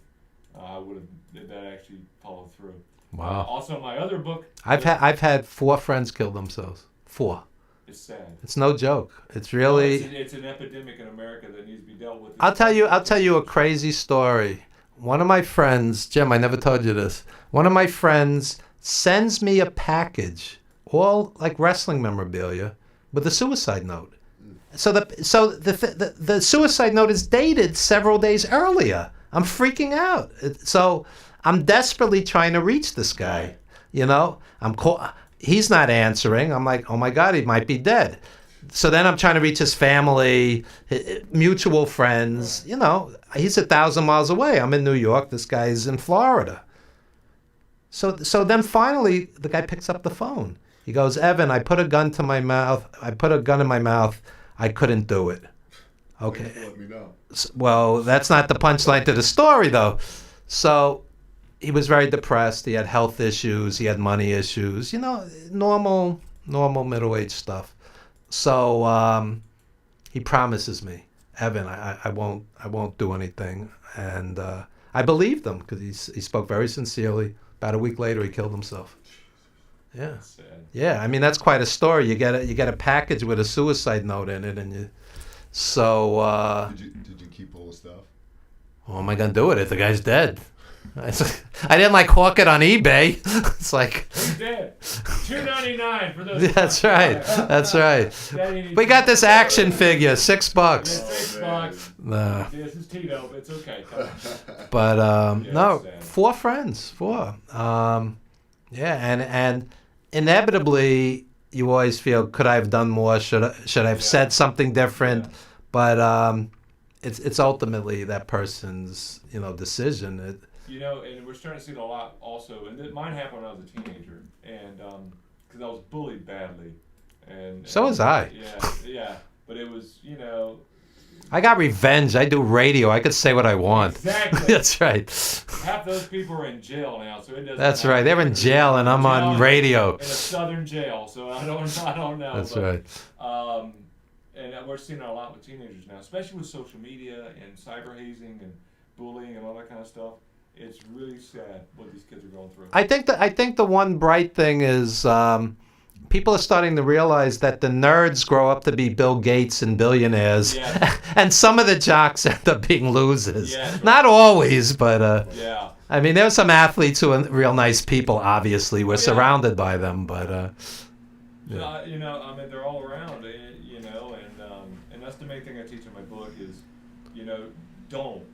I would have that actually followed through. Wow. Also, my other book. I've had 4 friends kill themselves. 4. It's sad. It's no joke. It's really. It's an epidemic in America that needs to be dealt with. I'll tell you a crazy story. One of my friends, Jim, I never told you this. One of my friends sends me a package, all like wrestling memorabilia, with a suicide note. So the suicide note is dated several days earlier. I'm freaking out. So I'm desperately trying to reach this guy. You know, he's not answering. I'm like, oh my God, he might be dead. So then I'm trying to reach his family, mutual friends. You know, he's 1,000 miles away. I'm in New York. This guy's in Florida. So then finally, the guy picks up the phone. He goes, Evan, I put a gun to my mouth. I put a gun in my mouth. I couldn't do it. Okay. Let me know. Well, that's not the punchline to the story, though. So he was very depressed. He had health issues. He had money issues. You know, normal middle-aged stuff. So he promises me, Evan, I won't do anything. And I believed him because he spoke very sincerely. About a week later, he killed himself. Yeah, yeah. I mean, that's quite a story. You get a package with a suicide note in it, and you. So. Did you keep all the stuff? Well, am I gonna do it if the guy's dead? I didn't like hawk it on eBay. It's like. He's dead. $2.99 for those. That's right. That's right. We got this action figure, $6. Yeah, $6. Nah. This is Tito, but it's okay. But no, 4 friends, 4. Yeah, and inevitably you always feel, could I have done more? Should I have said something different? Yeah. But it's ultimately that person's decision. You know, and we're starting to see it a lot also. And mine happened when I was a teenager, and because I was bullied badly, and so was I. Yeah. But it was, I got revenge. I do radio. I could say what I want. Exactly. That's right. Half those people are in jail now, so it doesn't. That's right. They're in jail, and I'm on radio. In a southern jail, so I don't know. That's right. And we're seeing it a lot with teenagers now, especially with social media and cyber hazing and bullying and all that kind of stuff. It's really sad what these kids are going through. I think the one bright thing is people are starting to realize that the nerds grow up to be Bill Gates and billionaires, yes. And some of the jocks end up being losers. Yes, right. Not always, but yeah. I mean, there's some athletes who are real nice people. Obviously, we're surrounded by them, but yeah. I mean, they're all around, and that's the main thing I teach in my book is, don't,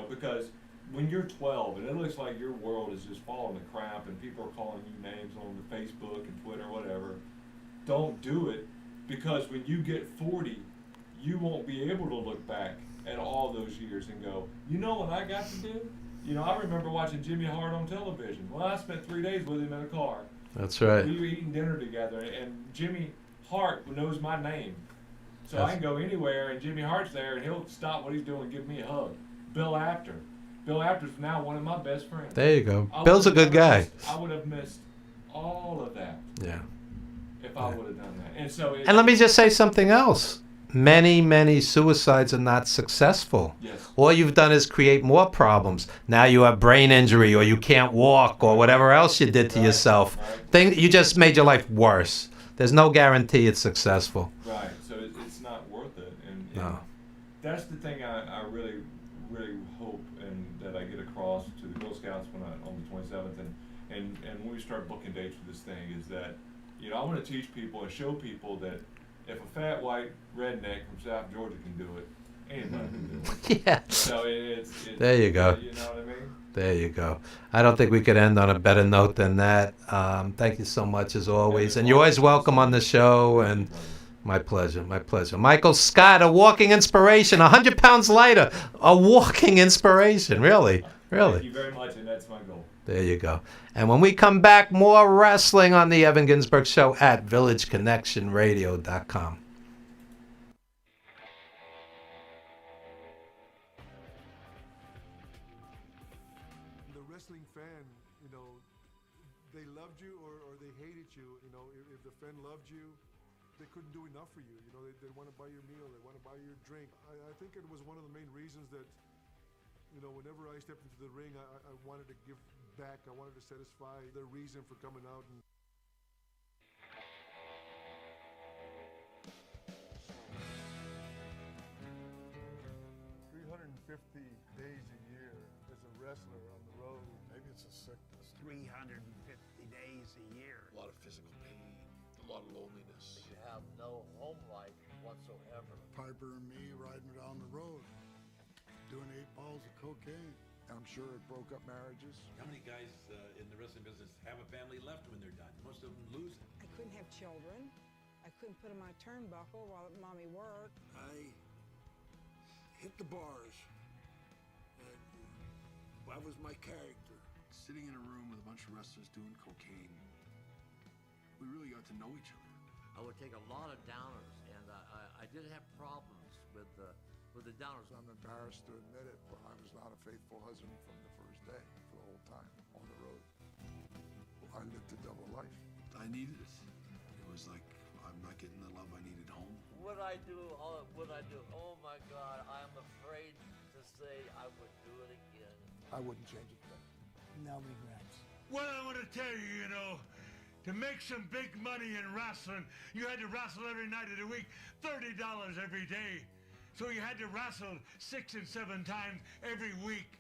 because when you're 12 and it looks like your world is just falling to crap and people are calling you names on the Facebook and Twitter, whatever, don't do it, because when you get 40, you won't be able to look back at all those years and go, you know what I got to do? I remember watching Jimmy Hart on television. Well, I spent 3 days with him in a car. That's right. We were eating dinner together, and Jimmy Hart knows my name. So I can go anywhere, and Jimmy Hart's there, and he'll stop what he's doing and give me a hug. Bill Apter's now one of my best friends. There you go. Bill's a good guy. I would have missed all of that. Yeah. If I would have done that. And so. And let me just say something else. Many suicides are not successful. Yes. All you've done is create more problems. Now you have brain injury, or you can't walk, or whatever else you did to yourself. Right. You just made your life worse. There's no guarantee it's successful. Right. So it's not worth it. And no. That's the thing I really hope and that I get across to the Girl Scouts on the 27th, and when we start booking dates for this thing, is that I want to teach people and show people that if a fat white redneck from South Georgia can do it, anybody can do it. Yeah. So it's there you go. You know what I mean? There you go. I don't think we could end on a better note than that. Thank you so much as always, and you're always welcome on the show. And my pleasure, my pleasure. Michael Scott, a walking inspiration, 100 pounds lighter, a walking inspiration. Really. Thank you very much, and that's my goal. There you go. And when we come back, more wrestling on the Evan Ginsburg Show at VillageConnectionRadio.com. The wrestling fan, they loved you or they hated you. If the fan loved you, they couldn't do enough for you. They want to buy your meal, they want to buy your drink. I think it was one of the main reasons that, whenever I stepped into the ring, I wanted to give back. I wanted to satisfy their reason for coming out. And 350 days a year as a wrestler on the road. Maybe it's a sickness. 350 days a year. A lot of physical pain, a lot of loneliness. You have no home life. whatsoever. Piper and me riding down the road, doing 8 balls of cocaine. I'm sure it broke up marriages. How many guys in the wrestling business have a family left when they're done? Most of them lose it. I couldn't have children. I couldn't put on my turnbuckle while mommy worked. I hit the bars. And that was my character. Sitting in a room with a bunch of wrestlers doing cocaine, we really got to know each other. I would take a lot of downers, and I did have problems with the downers. I'm embarrassed to admit it, but I was not a faithful husband from the first day, for the whole time on the road. I lived a double life. I needed it. It was like, I'm not getting the love I needed home. Would I do? Oh my God, I'm afraid to say I would do it again. I wouldn't change a thing. No regrets. Well, I want to tell you, to make some big money in wrestling, you had to wrestle every night of the week, $30 every day. So you had to wrestle 6 and 7 times every week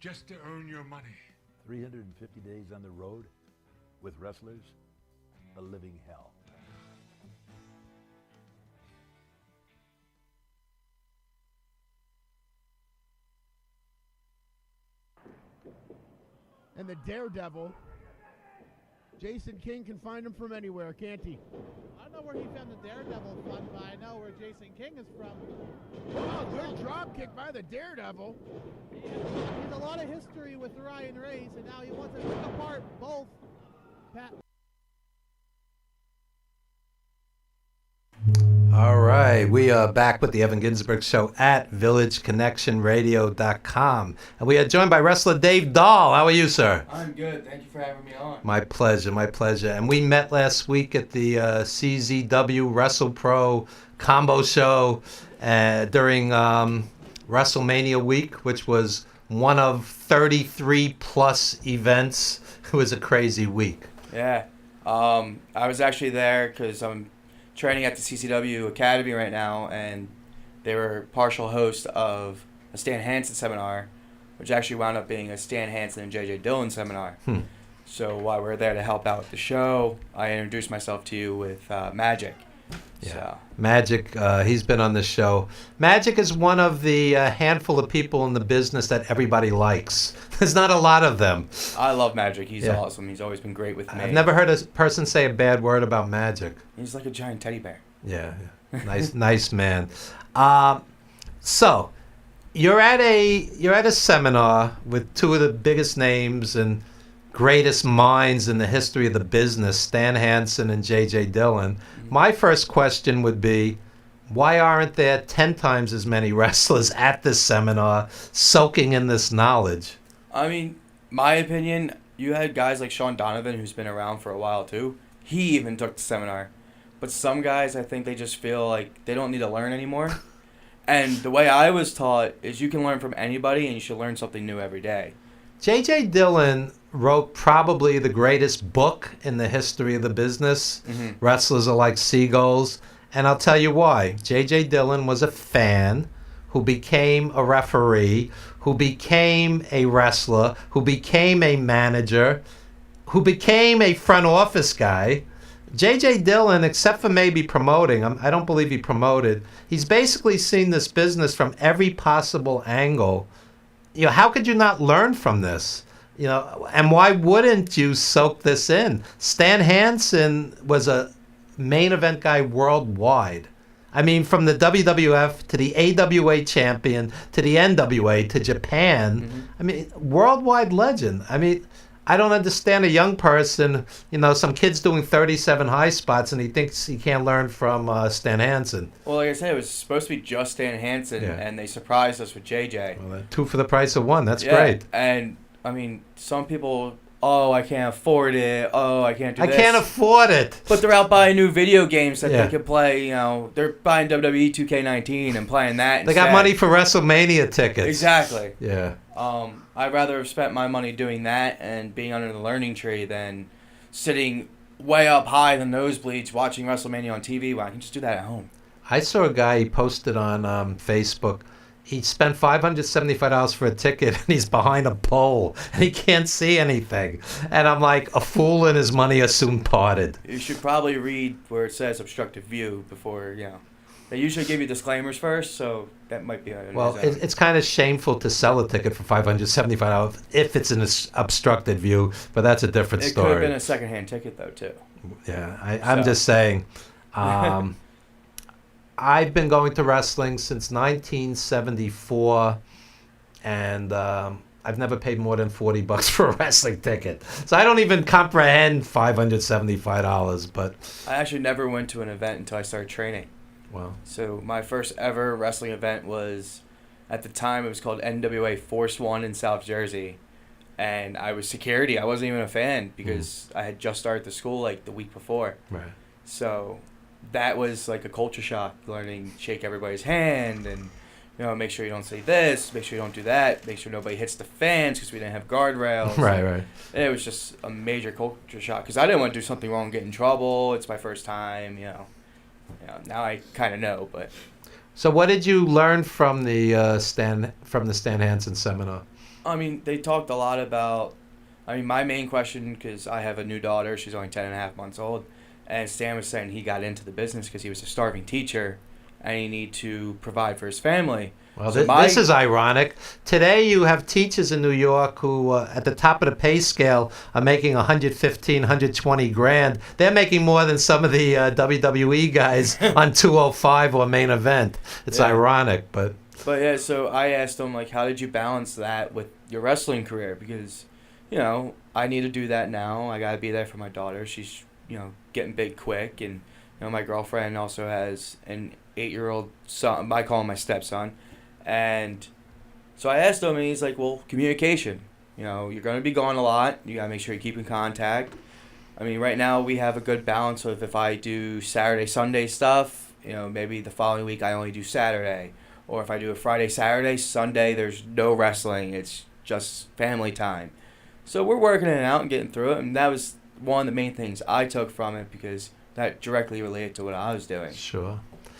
just to earn your money. 350 days on the road with wrestlers, a living hell. And the Daredevil, Jason King can find him from anywhere, can't he? I don't know where he found the Daredevil fun, but I know where Jason King is from. Oh, good drop kick by the Daredevil. He's a lot of history with Ryan Reigns, and now he wants to pick apart both Pat. All right, we are back with the Evan Ginsburg Show at VillageConnectionRadio.com. And we are joined by wrestler Dave Dahl. How are you, sir? I'm good. Thank you for having me on. My pleasure, my pleasure. And we met last week at the CZW WrestlePro combo show during WrestleMania week, which was one of 33 plus events. It was a crazy week. Yeah. I was actually there because I'm training at the CCW Academy right now, and they were partial host of a Stan Hansen seminar, which actually wound up being a Stan Hansen and J.J. Dillon seminar. So while we were there to help out with the show, I introduced myself to you with Magic. Yeah. So. Magic, he's been on this show. Magic is one of the handful of people in the business that everybody likes. There's not a lot of them. I love Magic. He's awesome. He's always been great with me. I've never heard a person say a bad word about Magic. He's like a giant teddy bear. Yeah. Nice man. So, you're at a seminar with two of the biggest names and greatest minds in the history of the business, Stan Hansen and J.J. Dillon. My first question would be, why aren't there 10 times as many wrestlers at this seminar soaking in this knowledge? I mean, my opinion, you had guys like Sean Donovan, who's been around for a while too. He even took the seminar. But some guys, I think they just feel like they don't need to learn anymore. And the way I was taught is you can learn from anybody and you should learn something new every day. J.J. Dillon wrote probably the greatest book in the history of the business. Wrestlers are like seagulls. And I'll tell you why. J.J. Dillon was a fan who became a referee, who became a wrestler, who became a manager, who became a front office guy. J.J. Dillon, except for maybe promoting, I don't believe he promoted, he's basically seen this business from every possible angle. How could you not learn from this? And why wouldn't you soak this in? Stan Hansen was a main event guy worldwide. I mean, from the WWF to the AWA champion to the NWA to Japan. I mean, worldwide legend. I mean, I don't understand a young person, some kid's doing 37 high spots and he thinks he can't learn from Stan Hansen. Well, like I said, it was supposed to be just Stan Hansen, and they surprised us with JJ. Well, 2 for the price of 1. That's great. And, I mean, some people, I can't afford it. I can't do this. I can't afford it. But they're out buying new video games that they can play. They're buying WWE 2K19 and playing that They got money for WrestleMania tickets. Exactly. Yeah. I'd rather have spent my money doing that and being under the learning tree than sitting way up high in the nosebleeds watching WrestleMania on TV when I can just do that at home. I saw a guy, he posted on Facebook, he spent $575 for a ticket and he's behind a pole and he can't see anything. And I'm like, a fool and his money are soon parted. You should probably read where it says obstructive view before, They usually give you disclaimers first, so that might be on Well, his own. it's kind of shameful to sell a ticket for $575 if it's an obstructed view, but that's a different It story. could have been a secondhand ticket though too. Yeah, I'm just saying. I've been going to wrestling since 1974, and I've never paid more than $40 for a wrestling ticket. So I don't even comprehend $575. But I actually never went to an event until I started training. Wow. So my first ever wrestling event was, at the time, it was called NWA Force One in South Jersey. And I was security. I wasn't even a fan because I had just started the school like the week before. Right. So that was like a culture shock, learning shake everybody's hand and, you know, make sure you don't say this, make sure you don't do that, make sure nobody hits the fans because we didn't have guardrails. Right, right. And it was just a major culture shock because I didn't want to do something wrong, get in trouble. It's my first time, you know. Now I kind of know, but. So what did you learn from the Stan Hansen seminar? I mean, they talked a lot about. I mean, my main question, because I have a new daughter, she's only 10.5 months old, and Stan was saying he got into the business because he was a starving teacher, and he needed to provide for his family. Well, So this is ironic. Today you have teachers in New York who, at the top of the pay scale, are making $115,000, $120,000. They're making more than some of the WWE guys on 205 or main event. It's ironic, but. But yeah, so I asked him, like, how did you balance that with your wrestling career? Because, you know, I need to do that now. I got to be there for my daughter. She's, you know, getting big quick. And, you know, my girlfriend also has an 8-year-old son. I call him my stepson. And so I asked him, and he's like, well, communication. You know, you're going to be gone a lot. You got to make sure you keep in contact. I mean, right now we have a good balance of if I do Saturday, Sunday stuff, you know, maybe the following week I only do Saturday. Or if I do a Friday, Saturday, Sunday, there's no wrestling. It's just family time. So we're working it out and getting through it. And that was one of the main things I took from it because that directly related to what I was doing. Sure.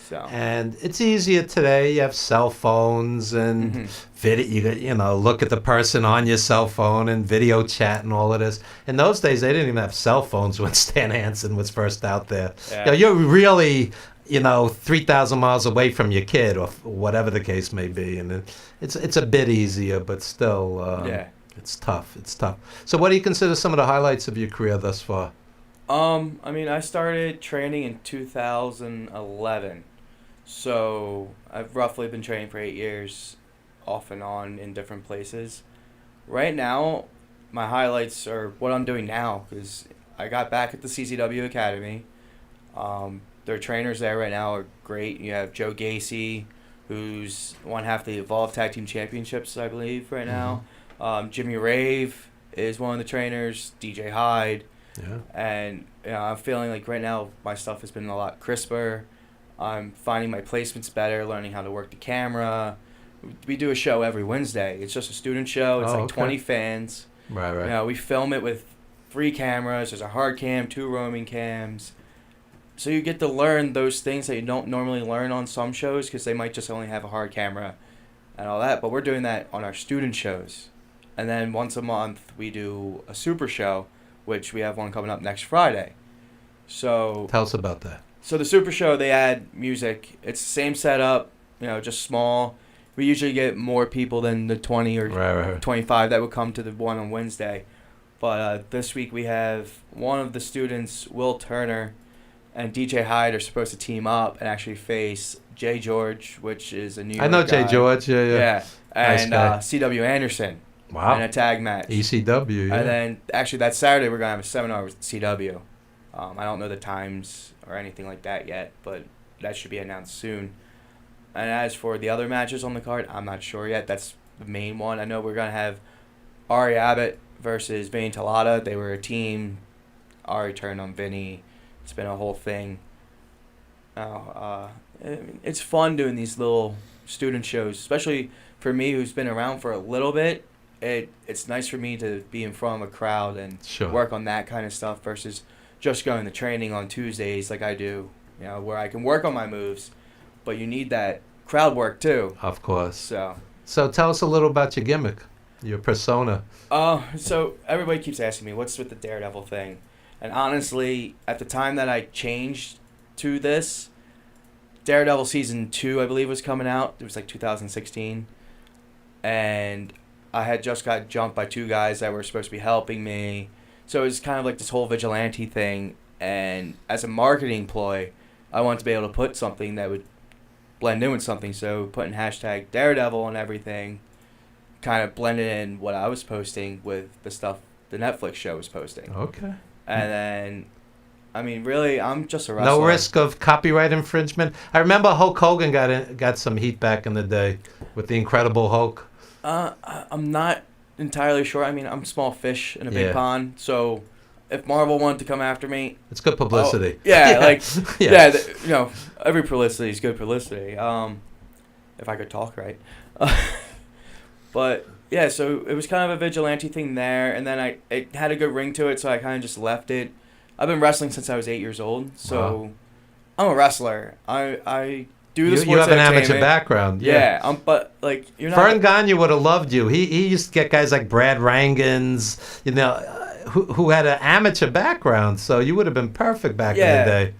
So. And it's easier today. You have cell phones and video. You know, look at the person on your cell phone and video chat and all of this. In those days, they didn't even have cell phones when Stan Hansen was first out there. Yeah. You know, you're really, you know, 3,000 miles away from your kid or whatever the case may be, and it's a bit easier, but still, yeah, it's tough. It's tough. So, what do you consider some of the highlights of your career thus far? I mean, I started training in 2011. So I've roughly been training for 8 years, off and on in different places. Right now, my highlights are what I'm doing now because I got back at the CCW Academy. Their trainers there right now are great. You have Joe Gacy, who's one half the Evolve Tag Team Championships, I believe, right now. Jimmy Rave is one of the trainers, DJ Hyde. Yeah. And you know, I'm feeling like right now my stuff has been a lot crisper. I'm finding my placements better, learning how to work the camera. We do a show every Wednesday. It's just a student show. It's like 20 fans. Right, right. You know, we film it with 3 cameras. There's a hard cam, 2 roaming cams. So you get to learn those things that you don't normally learn on some shows because they might just only have a hard camera and all that. But we're doing that on our student shows. And then once a month we do a super show, which we have one coming up next Friday. So tell us about that. So the super show, they add music. It's the same setup, you know, just small. We usually get more people than the 20 or 25 that would come to the one on Wednesday. But this week we have one of the students, Will Turner, and DJ Hyde are supposed to team up and actually face Jay George, which is a New York I know guy. Jay George, yeah. Yeah, and Nice C.W. Anderson. Wow. In a tag match. ECW, yeah. And then, actually, that Saturday we're going to have a seminar with C.W. I don't know the times or anything like that yet, but that should be announced soon. And as for the other matches on the card, I'm not sure yet. That's the main one. I know we're going to have Ari Abbott versus Vinny Talata. They were a team. Ari turned on Vinny. It's been a whole thing. It's fun doing these little student shows, especially for me who's been around for a little bit. It's nice for me to be in front of a crowd and work on that kind of stuff versus just going to training on Tuesdays like I do, you know, where I can work on my moves, but you need that crowd work too. Of course. So tell us a little about your gimmick, your persona. So everybody keeps asking me, what's with the Daredevil thing? And honestly, at the time that I changed to this, Daredevil season 2, I believe, was coming out. It was like 2016, and I had just got jumped by 2 guys that were supposed to be helping me. So it was kind of like this whole vigilante thing. And as a marketing ploy, I wanted to be able to put something that would blend in with something. So putting hashtag Daredevil and everything kind of blended in what I was posting with the stuff the Netflix show was posting. Okay. And then, I mean, really, I'm just a wrestler. No risk of copyright infringement. I remember Hulk Hogan got some heat back in the day with the Incredible Hulk. I'm not entirely sure. I mean, I'm small fish in a big Yeah. pond, so if Marvel wanted to come after me, It's good publicity. yeah, like Yeah. every publicity is good publicity. If I could talk right, but yeah, so it was kind of a vigilante thing there, and then it had a good ring to it, so I kind of just left it. I've been wrestling since I was 8 years old, so Wow. I'm a wrestler. I do the You sports have an amateur entertainment. background. Yeah, but like you're not. Vern Gagne would have loved you. He used to get guys like Brad Rangans, who had an amateur background, so you would have been perfect back in the day.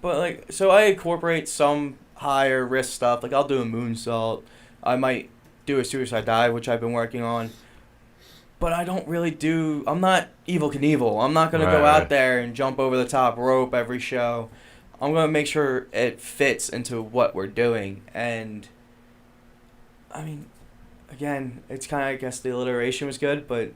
But like, so I incorporate some higher risk stuff. Like I'll do a moonsault. I might do a suicide dive, which I've been working on. But I don't really do. I'm not Evel Knievel. I'm not gonna go Right. out there and jump over the top rope every show. I'm gonna make sure it fits into what we're doing. And I mean, again, it's kind of, I guess the alliteration was good, but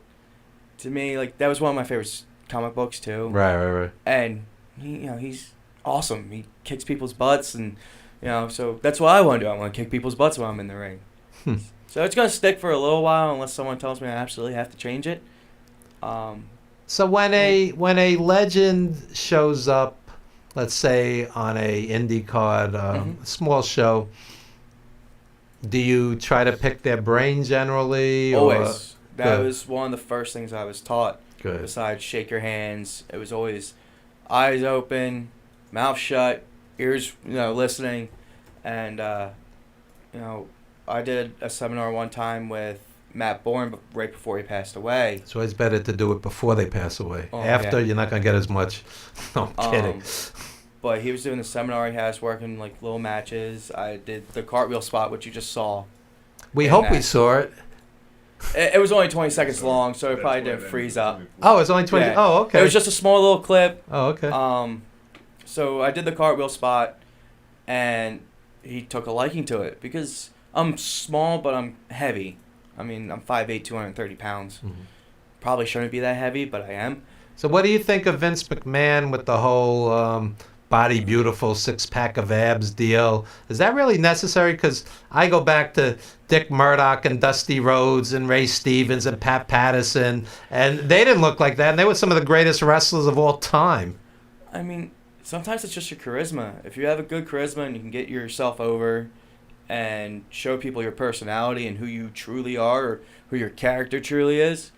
to me, like that was one of my favorite comic books too. Right. And he's awesome. He kicks people's butts, and so that's what I want to do. I want to kick people's butts when I'm in the ring. So it's gonna stick for a little while unless someone tells me I absolutely have to change it. So when a legend shows up, let's say on a indie card, small show, do you try to pick their brain generally? Always. That Good. was one of the first things I was taught. Good. Besides shake your hands, it was always eyes open, mouth shut, ears listening, and I did a seminar one time with Matt Bourne right before he passed away. It's always better to do it before they pass away. Oh, After, yeah. you're not going to get as much. No, I'm kidding. But he was doing the seminar. He has working like little matches. I did the cartwheel spot, which you just saw. We hope we saw it. It was only 20 seconds long, so it probably didn't freeze up. Oh, it's only 20. Yeah. Oh, okay. It was just a small little clip. Oh, okay. So I did the cartwheel spot, and he took a liking to it because I'm small, but I'm heavy. I mean, I'm 5'8", 230 pounds. Mm-hmm. Probably shouldn't be that heavy, but I am. So what do you think of Vince McMahon with the whole body beautiful, six-pack of abs deal? Is that really necessary? Because I go back to Dick Murdoch and Dusty Rhodes and Ray Stevens and Pat Patterson, and they didn't look like that, and they were some of the greatest wrestlers of all time. I mean, sometimes it's just your charisma. If you have a good charisma and you can get yourself over and show people your personality and who you truly are or who your character truly is,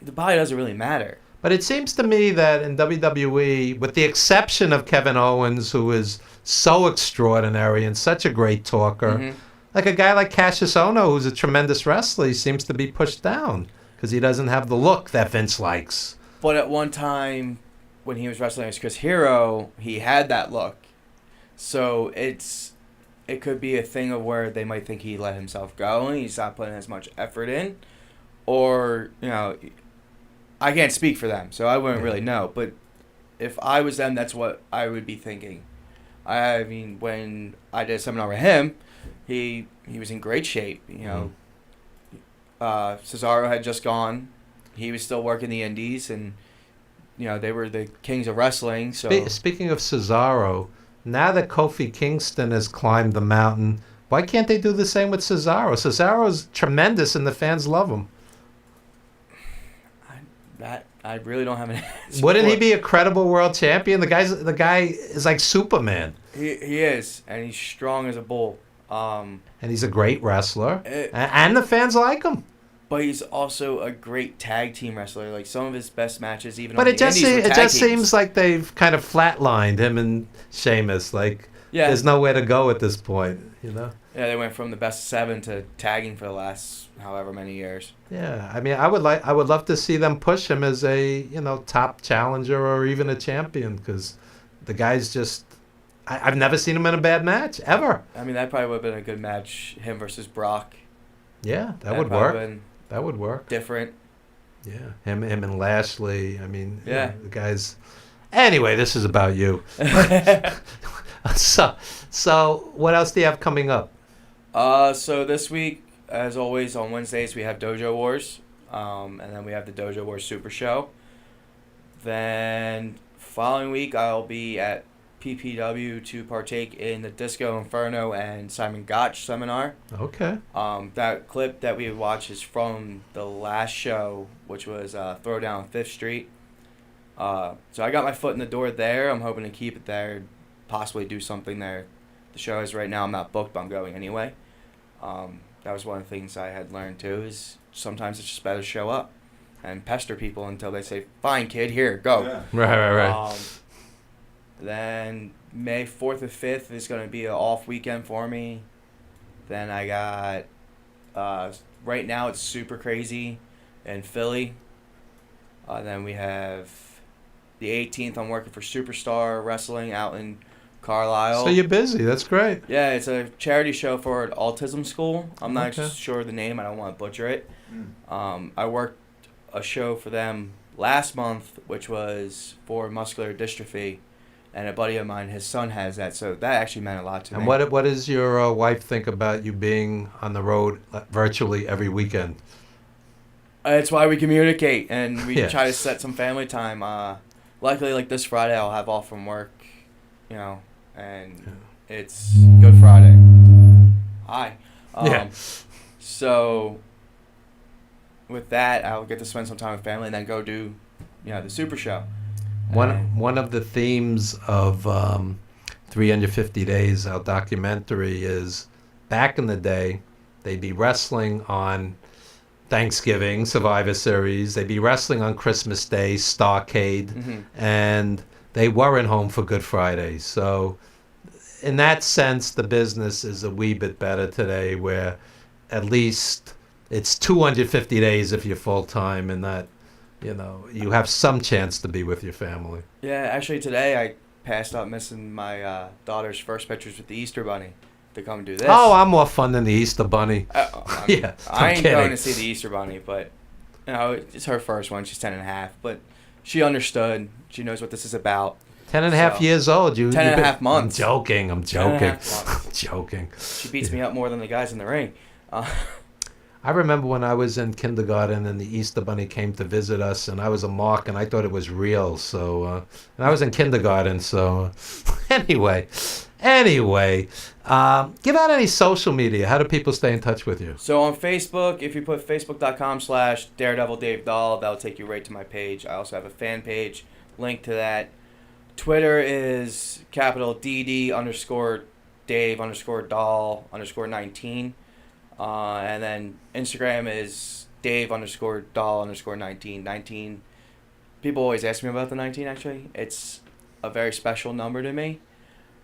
the body doesn't really matter. But it seems to me that in WWE, with the exception of Kevin Owens, who is so extraordinary and such a great talker, like a guy like Cassius Ohno, who's a tremendous wrestler, he seems to be pushed down because he doesn't have the look that Vince likes. But at one time, when he was wrestling as Chris Hero, he had that look. So it could be a thing of where they might think he let himself go and he's not putting as much effort in. Or, I can't speak for them, so I wouldn't really know. But if I was them, that's what I would be thinking. I mean, when I did a seminar with him, he was in great shape. Cesaro had just gone. He was still working the indies, and they were the kings of wrestling. So Speaking of Cesaro, now that Kofi Kingston has climbed the mountain, why can't they do the same with Cesaro? Cesaro's tremendous, and the fans love him. I really don't have an answer. Wouldn't he for it. be a credible world champion? The guy is like Superman. He is, and he's strong as a bull. And he's a great wrestler, and the fans like him. But he's also a great tag team wrestler. Like some of his best matches, even But on it the just indies, were it tag just teams. seems like they've kind of flatlined him and Sheamus. Like there's nowhere to go at this point. Yeah, they went from the best of 7 to tagging for the last however many years. Yeah, I mean, I would love to see them push him as a top challenger or even a champion because the guy's just I've never seen him in a bad match, ever. I mean, that probably would have been a good match, him versus Brock. Yeah, that would probably work. been That would work. different. Yeah, him and Lashley. I mean, you Yeah. know, the guys. Anyway, this is about you. So what else do you have coming up? So this week, as always, on Wednesdays we have Dojo Wars, and then we have the Dojo Wars Super Show. Then following week I'll be at PPW to partake in the Disco Inferno and Simon Gotch seminar. Okay. That clip that we watched is from the last show, which was Throwdown on 5th Street. So I got my foot in the door there. I'm hoping to keep it there, possibly do something there. The show is right now I'm not booked, but I'm going anyway. That was one of the things I had learned too, is sometimes it's just better to show up and pester people until they say, fine kid, here, go. Yeah. Right. Then May 4th and 5th is going to be an off weekend for me. Then I got, right now it's Super Crazy in Philly. Then we have the 18th, I'm working for Superstar Wrestling out in Carlisle. So you're busy. That's great. Yeah, it's a charity show for an autism school. I'm not Okay. sure of the name. I don't want to butcher it. I worked a show for them last month, which was for muscular dystrophy. And a buddy of mine, his son has that, so that actually meant a lot to me. And what does your wife think about you being on the road virtually every weekend? It's why we communicate, and we Yeah. try to set some family time. Luckily, like this Friday, I'll have off from work, you know, and it's Good Friday. Hi. Yeah. So, with that, I'll get to spend some time with family and then go do, the Super Show. One of the themes of 350 Days, our documentary, is back in the day, they'd be wrestling on Thanksgiving, Survivor Series. They'd be wrestling on Christmas Day, Starcade, and they weren't home for Good Friday. So in that sense, the business is a wee bit better today, where at least it's 250 days if you're full-time, and that, you have some chance to be with your family. Yeah, actually today I passed up missing my daughter's first pictures with the Easter Bunny to come do this. Oh, I'm more fun than the Easter Bunny. Yeah, I I'm ain't kidding. going to see the Easter Bunny, but it's her first one. She's 10 and a half, but she understood. She knows what this is about. 10 and a half years old. 10 and a half months. I'm joking. 10 and a half months. I'm joking. She beats me up more than the guys in the ring. I remember when I was in kindergarten and the Easter Bunny came to visit us, and I was a mark, and I thought it was real. So, and I was in kindergarten. So, anyway, give out any social media. How do people stay in touch with you? So on Facebook, if you put facebook.com/DaredevilDaveDahl, that'll take you right to my page. I also have a fan page, link to that. Twitter is capital DD_Dave_Dahl_19. And then Instagram is Dave_Dahl_19. 19. People always ask me about the 19, actually. It's a very special number to me.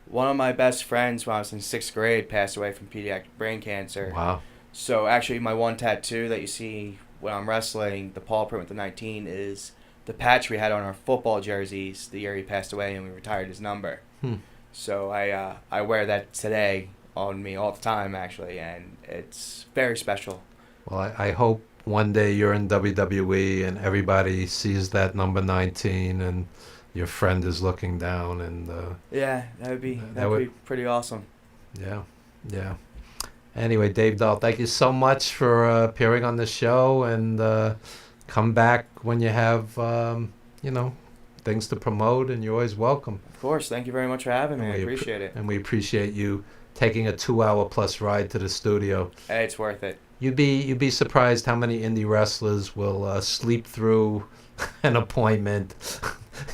One of my best friends when I was in 6th grade passed away from pediatric brain cancer. Wow. So actually my one tattoo that you see when I'm wrestling, the paw print with the 19, is the patch we had on our football jerseys the year he passed away, and we retired his number. So I wear that today on me all the time, actually, and it's very special. Well, I hope one day you're in WWE and everybody sees that number 19 and your friend is looking down, and Yeah, that would be pretty awesome. Yeah. Anyway, Dave Dahl, thank you so much for appearing on the show, and come back when you have things to promote, and you're always welcome. Of course, thank you very much for having me. I appreciate it. And we appreciate you taking a 2-hour plus ride to the studio. Hey, it's worth it. You'd be surprised how many indie wrestlers will sleep through an appointment.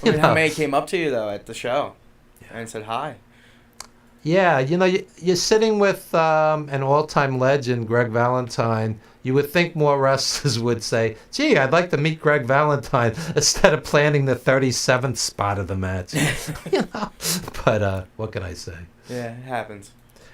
How many came up to you though at the show and said hi? Yeah, you're sitting with an all-time legend, Greg Valentine. You would think more wrestlers would say, "Gee, I'd like to meet Greg Valentine," instead of planning the 37th spot of the match. But what can I say? Yeah, it happens.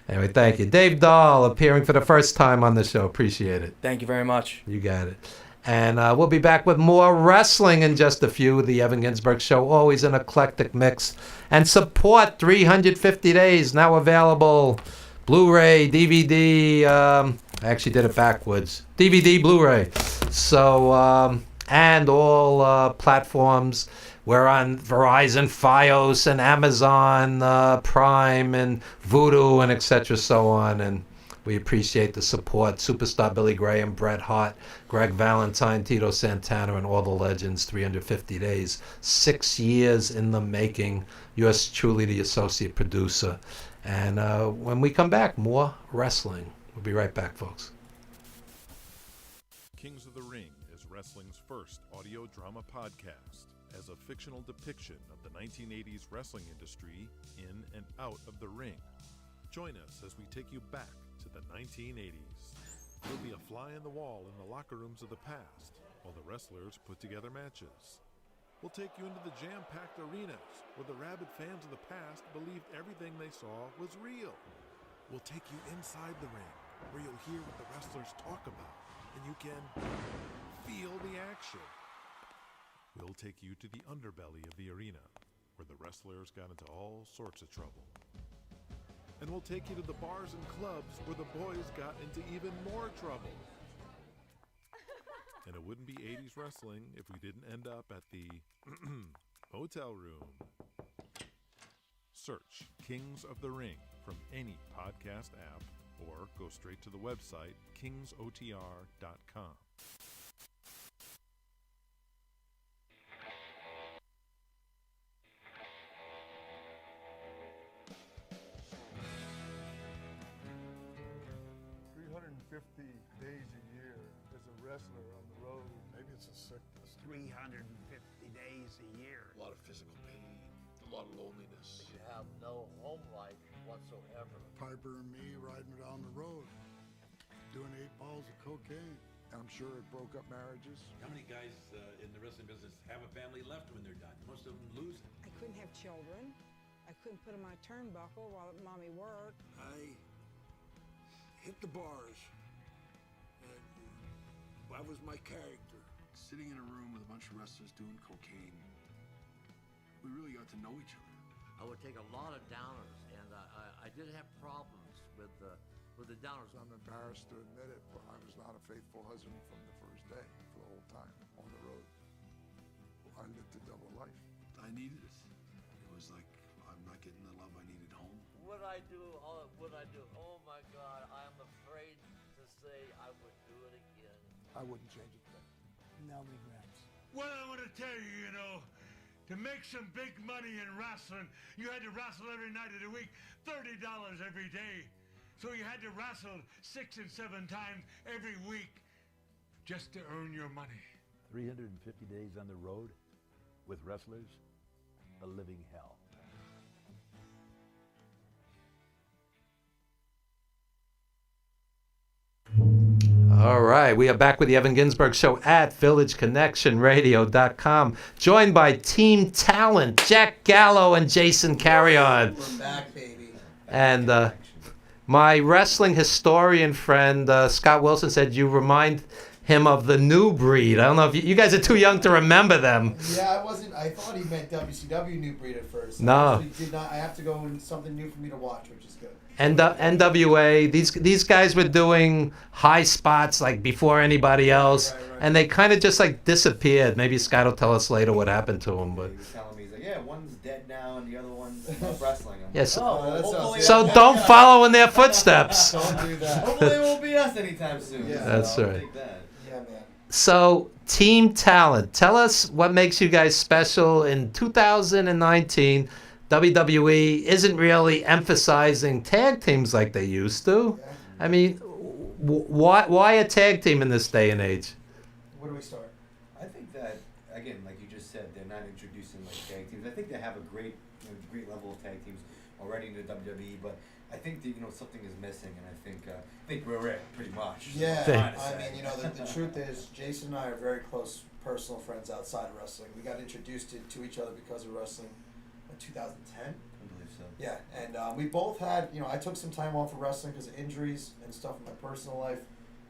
Anyway, thank you. Dave Dahl appearing for the first time on the show. Appreciate it. Thank you very much. You got it. And we'll be back with more wrestling in just a few. The Evan Ginsburg Show, always an eclectic mix. And support 350 Days, now available. Blu-ray, DVD. I actually did it backwards. DVD, Blu-ray. So, and all platforms. We're on Verizon, Fios, and Amazon Prime, and Vudu, and etc. so on. And we appreciate the support. Superstar Billy Graham, Bret Hart, Greg Valentine, Tito Santana, and all the legends. 350 Days. 6 years in the making. Yours truly, the associate producer. And when we come back, more wrestling. We'll be right back, folks. Kings of the Ring is wrestling's first audio drama podcast as a fictional depiction of the 1980s wrestling industry in and out of the ring. Join us as we take you back to the 1980s. You'll be a fly in the wall in the locker rooms of the past while the wrestlers put together matches. We'll take you into the jam-packed arenas where the rabid fans of the past believed everything they saw was real. We'll take you inside the ring where you'll hear what the wrestlers talk about and you can feel the action. We'll take you to the underbelly of the arena where the wrestlers got into all sorts of trouble. And we'll take you to the bars and clubs where the boys got into even more trouble. And it wouldn't be 80s wrestling if we didn't end up at the hotel room. Search Kings of the Ring from any podcast app or go straight to the website kingsotr.com. Days a year as a wrestler on the road. Maybe it's a sickness. 350 days a year. A lot of physical pain, a lot of loneliness. You have no home life whatsoever. Piper and me riding down the road, doing 8 balls of cocaine. I'm sure it broke up marriages. How many guys in the wrestling business have a family left when they're done? Most of them lose it. I couldn't have children. I couldn't put on my turnbuckle while mommy worked. I hit the bars. That was my character. Sitting in a room with a bunch of wrestlers doing cocaine, we really got to know each other. I would take a lot of downers, and I did have problems with the downers. I'm embarrassed to admit it, but I was not a faithful husband from the first day for the whole time on the road. I lived a double life. I needed it. It was like, I'm not getting the love I needed home. Would I do? Oh my God, I am afraid to say I would do it again. I wouldn't change a thing. No regrets. Well, I want to tell you, to make some big money in wrestling, you had to wrestle every night of the week, $30 every day. So you had to wrestle 6 and 7 times every week just to earn your money. 350 days on the road with wrestlers, a living hell. All right, we are back with the Evan Ginsburg Show at VillageConnectionRadio.com, joined by Team Talent, Jack Gallo and Jason Carrion. We're back, baby. And my wrestling historian friend, Scott Wilson, said you remind him of the New Breed. I don't know if you guys are too young to remember them. Yeah, I thought he meant WCW New Breed at first. No. I have to go with something new for me to watch, which is good. NWA, these guys were doing high spots like before anybody else, right. And they kind of just like disappeared. Maybe Scott will tell us later what happened to them. But he was telling me, he's like, yeah, one's dead now and the other one's wrestling. Yes. So don't follow in their footsteps. Don't do that. Hopefully it won't be us anytime soon. Yeah, that's right. Take that. Yeah, man. So, Team Talent, tell us what makes you guys special in 2019. WWE isn't really emphasizing tag teams like they used to. Yeah. I mean, why a tag team in this day and age? Where do we start? I think that, again, like you just said, they're not introducing like tag teams. I think they have a great level of tag teams already in the WWE, but I think that, something is missing, and I think we're it pretty much. Yeah, I mean, the truth is, Jason and I are very close personal friends outside of wrestling. We got introduced to each other because of wrestling. 2010? I believe so. Yeah, and we both had, I took some time off of wrestling because of injuries and stuff in my personal life.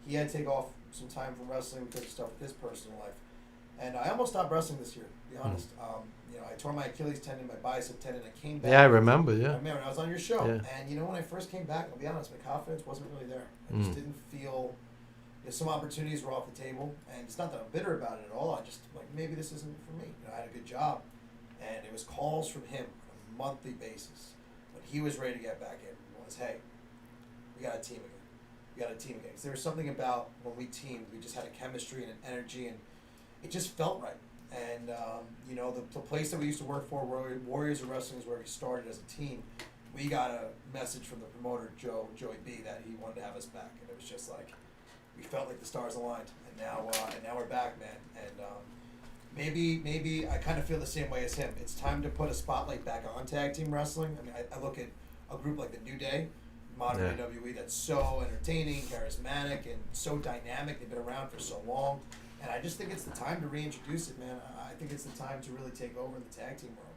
he had to take off some time from wrestling because of stuff with his personal life. And I almost stopped wrestling this year, to be honest. I tore my Achilles tendon, my bicep tendon. I came back. Yeah, I remember, yeah. I remember I was on your show. Yeah. And, when I first came back, I'll be honest, my confidence wasn't really there. I just didn't feel, some opportunities were off the table. And it's not that I'm bitter about it at all. I just, maybe this isn't for me. I had a good job. And it was calls from him on a monthly basis when he was ready to get back in. Was, hey, we got a team again. We got a team again. 'Cause there was something about when we teamed, we just had a chemistry and an energy, and it just felt right. And, the place that we used to work for, Warriors of Wrestling, is where we started as a team. We got a message from the promoter, Joey B, that he wanted to have us back. And it was just like, we felt like the stars aligned. And now we're back, man. And maybe I kind of feel the same way as him. It's time to put a spotlight back on tag team wrestling. I mean, I look at a group like the New Day, modern WWE, that's so entertaining, charismatic, and so dynamic. They've been around for so long. And I just think it's the time to reintroduce it, man. I think it's the time to really take over in the tag team world.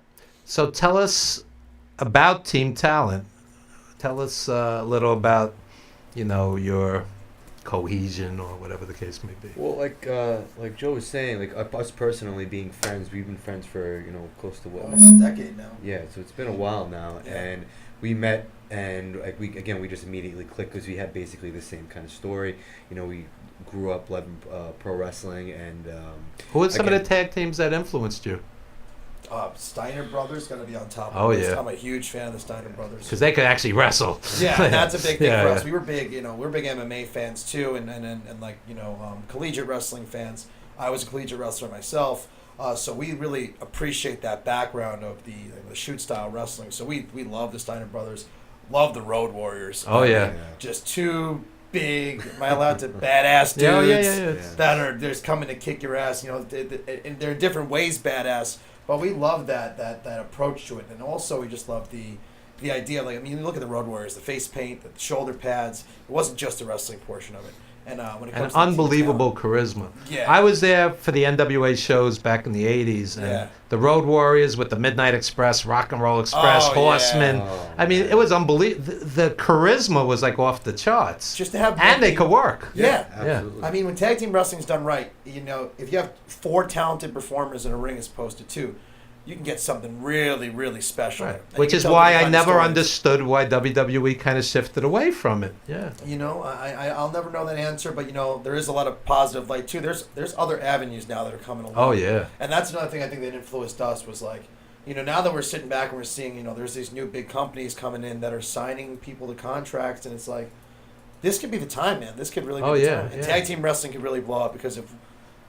So tell us about Team Talent. Tell us a little about, your cohesion or whatever the case may be. Well, like Joe was saying, like us personally being friends, we've been friends for close to almost a decade now. Yeah, so it's been a while now, and we met, and we just immediately clicked because we had basically the same kind of story. We grew up loving pro wrestling, and who were some of the tag teams that influenced you? Steiner Brothers going to be on top of Oh, this. yeah. I'm a huge fan of the Steiner Brothers. Because they could actually wrestle. Yeah, and that's a big thing for us. Yeah. We were big, we're big MMA fans too, and collegiate wrestling fans. I was a collegiate wrestler myself, so we really appreciate that background of the shoot style wrestling. So we love the Steiner Brothers, love the Road Warriors. Oh, yeah. Just two big, am I allowed to, badass dudes Yeah. that are just coming to kick your ass. And they're in different ways badass. But we love that approach to it, and also we just love the idea. You look at the Road Warriors, the face paint, the shoulder pads. It wasn't just the wrestling portion of it, and when it comes to unbelievable charisma. Yeah. I was there for the NWA shows back in the '80s, and the Road Warriors with the Midnight Express, Rock and Roll Express, Horsemen. I mean, it was unbelievable. The charisma was like off the charts. Just to have, and they could work. Yeah, absolutely. I mean, when tag team wrestling's done right, if you have 4 talented performers in a ring as opposed to 2, you can get something really, really special. Right. Which is why I never understood why WWE kind of shifted away from it. Yeah. I'll never know that answer, but there is a lot of positive light too. There's other avenues now that are coming along. Oh yeah. And that's another thing I think that influenced us was now that we're sitting back and we're seeing, there's these new big companies coming in that are signing people to contracts, and it's like, this could be the time, man. This could really be the time. And tag team wrestling could really blow up because of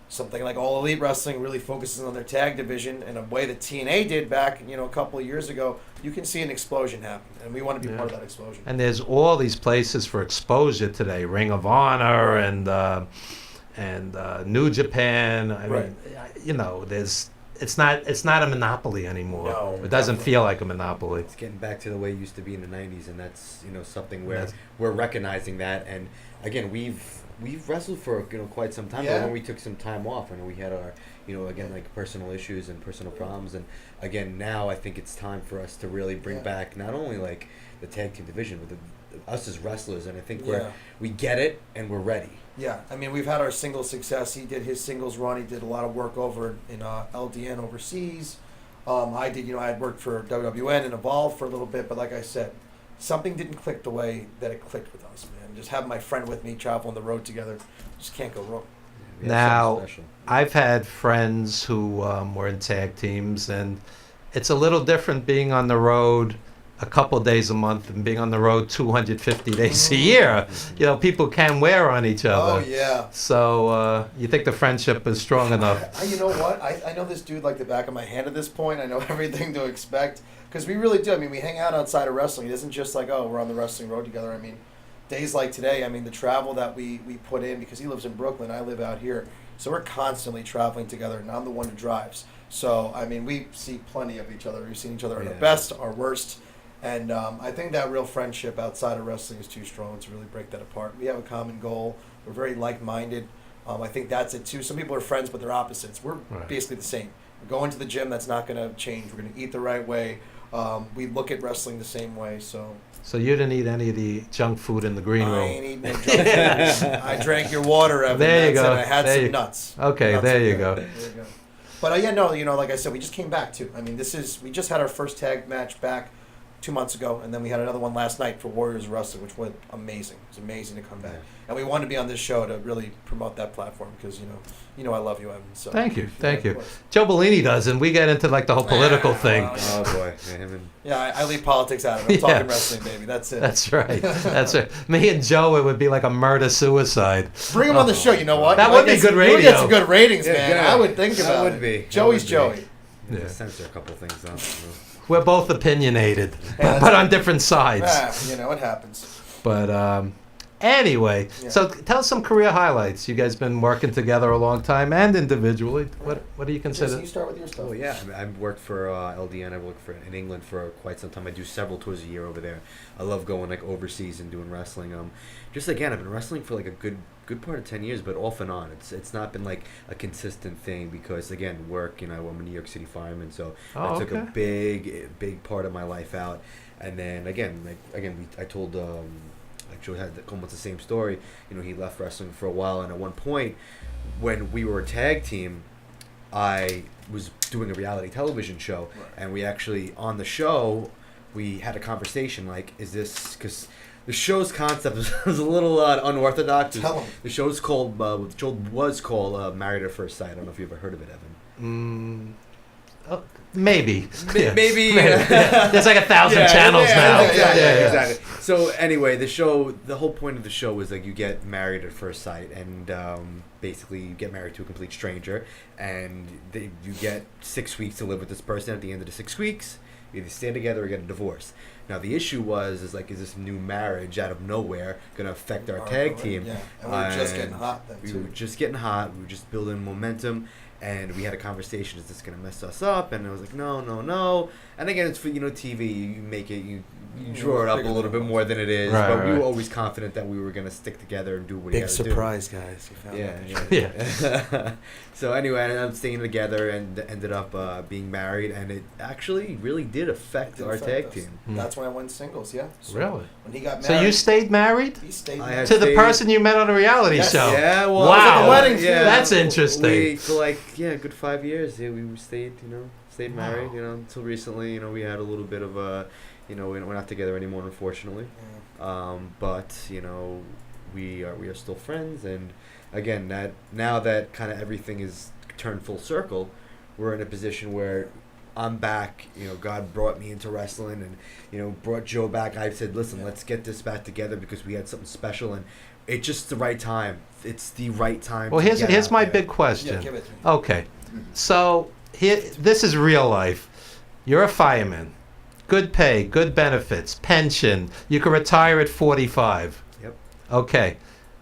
something like All Elite Wrestling really focuses on their tag division in a way that TNA did back, a couple of years ago. You can see an explosion happen, and we want to be part of that explosion. And there's all these places for exposure today: Ring of Honor and New Japan. I mean, it's not a monopoly anymore. No, it doesn't feel like a monopoly. It's getting back to the way it used to be in the '90s, and that's something where we're recognizing that. And again, we've wrestled for quite some time. But when we took some time off, and we had our personal issues and personal problems, and again now I think it's time for us to really bring back not only the tag team division, but us as wrestlers. And I think we get it and we're ready. Yeah, I mean, we've had our singles success. He did his singles run. He did a lot of work over in LDN overseas. I did, I had worked for WWN and Evolve for a little bit, but like I said, something didn't click the way that it clicked with us, man. Just having my friend with me, travel on the road together, just can't go wrong. Now, I've had friends who were in tag teams, and it's a little different being on the road a couple days a month and being on the road 250 days a year. People can wear on each other. Oh, yeah. So you think the friendship is strong enough? You know what? I know this dude like the back of my hand at this point. I know everything to expect. Because we really do. I mean, we hang out outside of wrestling. It isn't just like, oh, we're on the wrestling road together. I mean, days like today, the travel that we put in, because he lives in Brooklyn, I live out here. So we're constantly traveling together, and I'm the one who drives. So, we see plenty of each other. We've seen each other at our best, our worst. And I think that real friendship outside of wrestling is too strong to really break that apart. We have a common goal. We're very like-minded. I think that's it, too. Some people are friends, but they're opposites. We're basically the same. We're going to the gym. That's not going to change. We're going to eat the right way. We look at wrestling the same way. So you didn't eat any of the junk food in the green room. I ain't eating no junk food. I drank your water, Evan. There you That's go. it. I had There some you- nuts. Okay, Nuts there are you good. go. There you go. But yeah, no, like I said, we just came back too. I mean, we just had our first tag match back 2 months ago, and then we had another one last night for Warriors Wrestling, which went amazing. It was amazing to come back, and we wanted to be on this show to really promote that platform because you know I love you, Evan. So Thank you, thank of you. course. Joe Bellini does, and we get into like the whole political thing. well, Oh boy, yeah, him and Yeah, I leave politics out of it. I'm Yeah. talking wrestling, baby. That's it. That's right. That's right. Me and Joe, it would be like a murder suicide. Bring him on the show. You know what? That You would might be get good some- you'll radio. get some good ratings, Yeah, man. good. I would think That about would it. be. Joey's That Joey. would be. Yeah. Censor a couple things out. We're both opinionated, that's but it. on different sides. You know, it happens. But anyway, Yeah. so tell us some career highlights. You guys been working together a long time and individually. What do you consider? Jason, you start with your stuff. Oh yeah, I've worked for LDN. I worked in England for quite some time. I do several tours a year over there. I love going like overseas and doing wrestling. Just again, I've been wrestling for like a good part of 10 years, but off and on. It's not been like a consistent thing because again, work. You know, I'm a New York City fireman, so I took a big part of my life out. And then I told. Like Joe had almost the same story. You know, he left wrestling for a while, and at one point, when we were a tag team, I was doing a reality television show, and we actually on the show we had a conversation like, is this because the show's concept was a little unorthodox. Tell him. The show's called was called Married at First Sight. I don't know if you've ever heard of it, Evan. Maybe. Maybe. Yeah. There's like 1,000 channels now. Exactly. So anyway, the whole point of the show is like you get married at first sight, and basically you get married to a complete stranger, and you get 6 weeks to live with this person. At the end of the 6 weeks, you either stay together or get a divorce. Now the issue is this new marriage out of nowhere going to affect our tag team? Yeah, and we were just getting hot then, We too. were just getting hot. We were just building momentum. And we had a conversation, is this going to mess us up? And I was like, no. And again, it's for, TV. You make it, you draw it up a little bit more than it is. Right, but we right. were always confident that we were going to stick together and do what we Big had to do. surprise, guys. You found out. Yeah. So anyway, I ended up staying together and ended up being married. And it actually really did affect our tag team. That's when I went singles, yeah. So Really? When he got married. So you stayed married? He stayed I married. had To the stayed- person you met on a reality Yes. show? Yeah, well, wow. I was at the wedding, too. Yeah, That's interesting. For a good 5 years. Yeah, we stayed married, until recently. We had a little bit of a, we're not together anymore, unfortunately. But we are still friends, and again, now that kind of everything is turned full circle, we're in a position where I'm back. God brought me into wrestling, and brought Joe back. I said, listen, let's get this back together because we had something special, and it's just the right time. It's the right time. Well, to here's get out my there. big question. Yeah, give it to me. Okay, so this is real life. You're a fireman, good pay, good benefits, pension. You can retire at 45. Yep. Okay,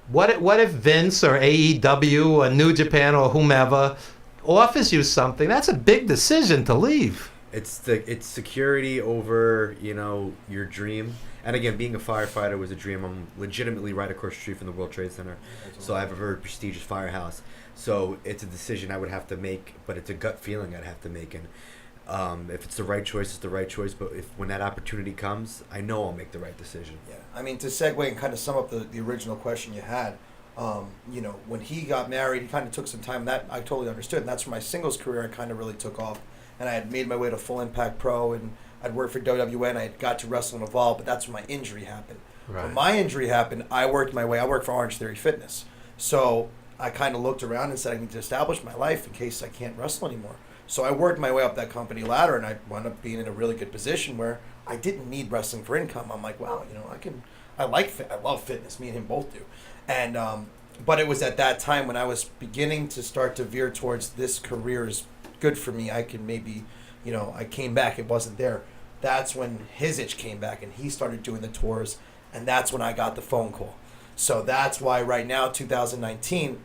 what if Vince or AEW or New Japan or whomever offers you something? That's a big decision to leave. It's security over your dream. And again, being a firefighter was a dream. I'm legitimately right across the street from the World Trade Center, so I have a very prestigious firehouse. So it's a decision I would have to make, but it's a gut feeling I'd have to make. And if it's the right choice, it's the right choice. But when that opportunity comes, I know I'll make the right decision. Yeah, I mean, to segue and kind of sum up the original question you had, when he got married, he kind of took some time. That I totally understood, and that's where my singles career I kind of really took off. And I had made my way to Full Impact Pro, and I'd worked for WWN. I had got to Wrestle and Evolve, but that's when my injury happened. Right. When my injury happened, I worked my way. I worked for Orange Theory Fitness, so I kind of looked around and said I need to establish my life in case I can't wrestle anymore. So I worked my way up that company ladder, and I wound up being in a really good position where I didn't need wrestling for income. I'm like, wow, I love fitness. Me and him both do. And but it was at that time when I was beginning to start to veer towards this career is good for me. I can maybe, I came back. It wasn't there. That's when his itch came back, and he started doing the tours, and that's when I got the phone call. So that's why right now, 2019,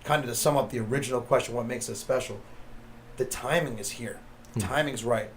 kind of to sum up the original question, what makes us special, the timing is here. The timing's right.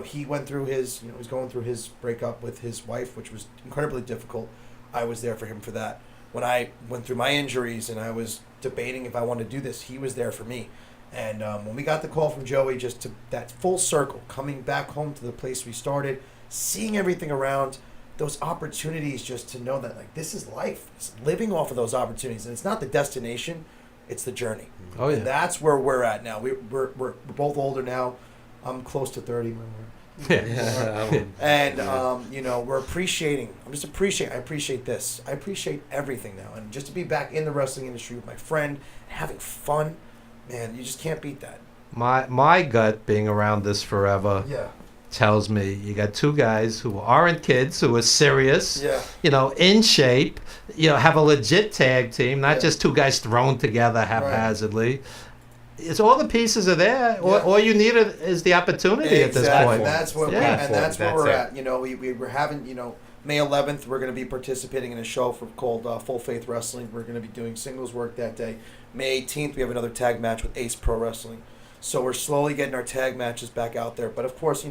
He went through his, he's going through his breakup with his wife, which was incredibly difficult. I was there for him for that. When I went through my injuries and I was debating if I wanted to do this, he was there for me. And when we got the call from Joey, just to that full circle, coming back home to the place we started, seeing everything around, those opportunities, just to know that like this is life. It's living off of those opportunities, and it's not the destination, it's the journey. Oh yeah. And that's where we're at now. We're both older now. I'm close to 30. And we're appreciating. I appreciate this. I appreciate everything now, and just to be back in the wrestling industry with my friend, having fun, man, you just can't beat that. My gut, being around this forever, tells me you got two guys who aren't kids, who are serious, in shape, have a legit tag team, not just two guys thrown together haphazardly. It's all the pieces are there. All you need is the opportunity at this point. That's what that's where we're at. We're having, May 11th, we're going to be participating in a show called Full Faith Wrestling. We're going to be doing singles work that day. May 18th, we have another tag match with Ace Pro Wrestling. So we're slowly getting our tag matches back out there. But of course,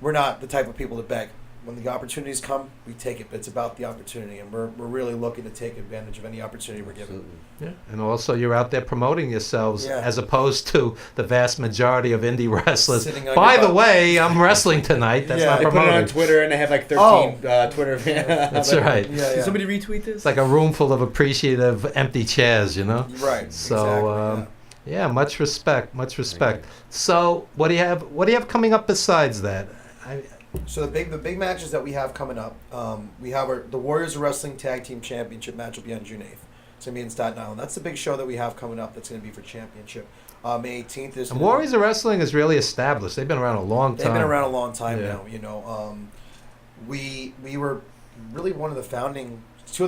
we're not the type of people to beg. When the opportunities come, we take it. But it's about the opportunity, and we're really looking to take advantage of any opportunity we're given. Yeah, and also you're out there promoting yourselves as opposed to the vast majority of indie wrestlers. By the way, I'm wrestling tonight. That's not they promoting. put it on Twitter, and they have like 13 Twitter. That's right. Did somebody retweet this? It's like a room full of appreciative empty chairs, Right. So. Yeah, much respect. So, what do you have coming up besides that? So the big matches that we have coming up, we have the Warriors of Wrestling Tag Team Championship match will be on June 8th. It's going to be in Staten Island. That's the big show that we have coming up. That's going to be for championship. May 18th is. And Warriors of Wrestling is really established. They've been around a long time. They've been around a long time now. We were really two of the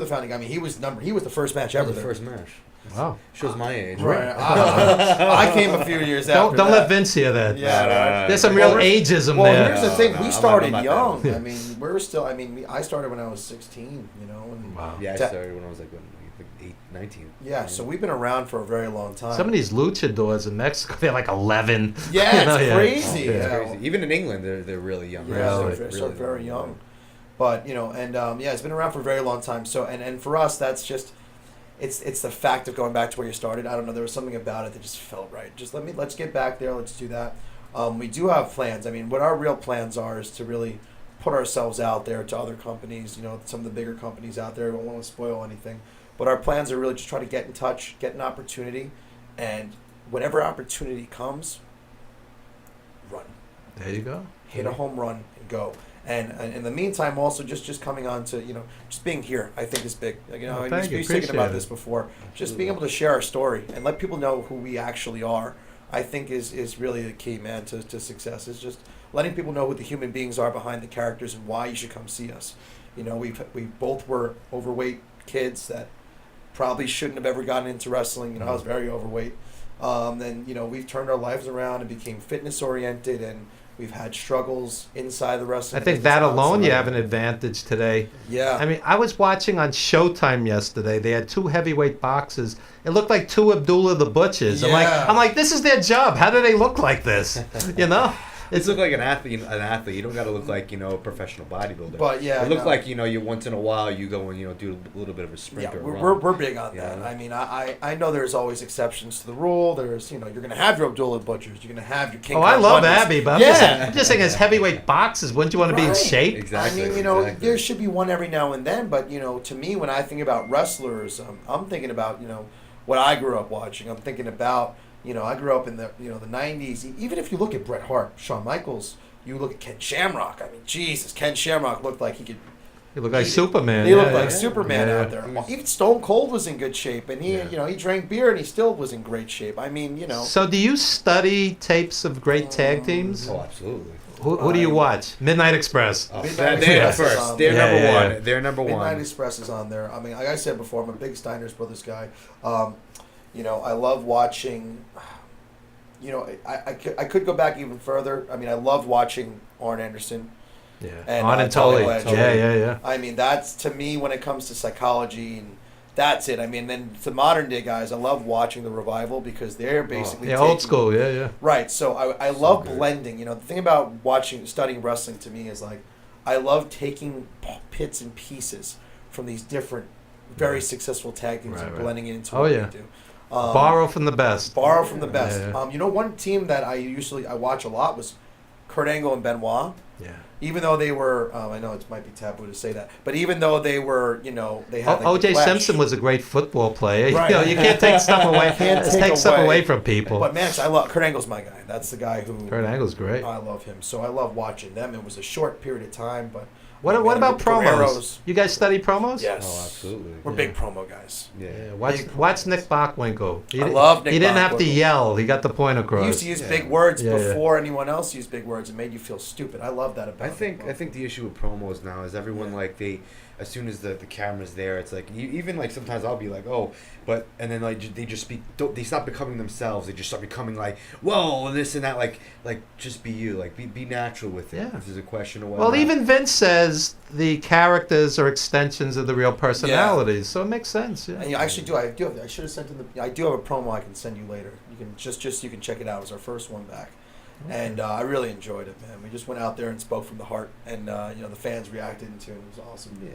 founding. I mean, he was the first match ever. The first match. Wow. Shows my age. Right. I came a few years after. Don't let Vince hear that. Yeah. There's some real ageism there. Well, here's the thing. We started young. I mean, I started when I was 16, And wow. Yeah, I started when I was like 19. Yeah, so we've been around for a very long time. Some of these luchadors in Mexico, they're like 11. Yeah, it's crazy. It's crazy. Even in England, they're really young. Yeah, they're very young. But, it's been around for a very long time. So, and for us, that's just... It's the fact of going back to where you started. I don't know. There was something about it that just felt right. Let's get back there. Let's do that. We do have plans. I mean, what our real plans are is to really put ourselves out there to other companies. Some of the bigger companies out there. We don't want to spoil anything, but our plans are really just try to get in touch, get an opportunity, and whenever opportunity comes, run. There you go. Hit a home run and go. And in the meantime, also just coming on to just being here, I think is big. We were thinking about this before. Absolutely. Just being able to share our story and let people know who we actually are, I think is really the key, man, to success. Is just letting people know who the human beings are behind the characters and why you should come see us. We both were overweight kids that probably shouldn't have ever gotten into wrestling. I was very overweight. Then we've turned our lives around and became fitness oriented, and we've had struggles inside the wrestling. I think that alone, you have an advantage today. Yeah. I mean, I was watching on Showtime yesterday. They had two heavyweight boxers. It looked like two Abdullah the Butchers. Yeah. I'm like, this is their job. How do they look like this? It's look like an athlete. You don't got to look like a professional bodybuilder. But it looks like you once in a while you go and do a little bit of a sprint or run. We're big on that. I mean, I know there's always exceptions to the rule. There's you're gonna have your Abdullah Butchers. You're gonna have your King. I love Bunnies. Abby, but I'm just saying as heavyweight boxers, wouldn't you want to be in shape? Exactly. I mean, there should be one every now and then. But to me, when I think about wrestlers, I'm thinking about what I grew up watching. I'm thinking about I grew up in the the 90s. Even if you look at Bret Hart, Shawn Michaels. You look at Ken Shamrock. I mean, Jesus, Ken Shamrock looked like he could. He looked like Superman. He looked like Superman out there. Even Stone Cold was in good shape, and he drank beer, and he still was in great shape. I mean, So, do you study tapes of great tag teams? Oh, absolutely. Who do you watch? Midnight Express. Oh, they're first. They're number one. They're number one. Midnight Express is on there. I mean, like I said before, I'm a big Steiner's Brothers guy. I love watching. I could go back even further. I mean, I love watching Arn Anderson. Yeah, and Arn and Tully. Yeah. I mean, that's, to me, when it comes to psychology, and that's it. I mean, then the modern day guys, I love watching the Revival because they're basically old school. Yeah. Right. So I love blending. The thing about studying wrestling to me is like, I love taking bits and pieces from these different, very successful tag teams and blending it into what we do. Borrow from the best. Borrow from the best. Yeah. You know, one team that I watch a lot was Kurt Angle and Benoit. Yeah. Even though they were, I know it might be taboo to say that, but even though they were, they had. Like, O.J. the flash. Simpson was a great football player. Right. You can't take stuff away. Take stuff away from people. But man, I love Kurt Angle's my guy. That's the guy who. Kurt Angle's great. I love him, so I love watching them. It was a short period of time, but. What about promos? Guerreros. You guys study promos? Yes. Oh, absolutely. We're big promo guys. Yeah. Watch Nick Bockwinkel. I love Nick He didn't have to Bockwinkel. yell. He got the point across. He used to use big words before anyone else used big words. It made you feel stupid. I love that about him. I think the issue with promos now is everyone like as soon as the camera's there, it's like even like sometimes I'll be like, oh, but and then like they just they stop becoming themselves. They just start becoming like, whoa, and this and that. Like just be you. Like be natural with it. Yeah. If there's a question or Well, whatnot. even Vince says the characters are extensions of the real personalities, so it makes sense. Yeah. And I actually do. I should have sent him I do have a promo I can send you later. You can you can check it out. It was our first one back, and I really enjoyed it, man. We just went out there and spoke from the heart, and the fans reacted to it. It was awesome.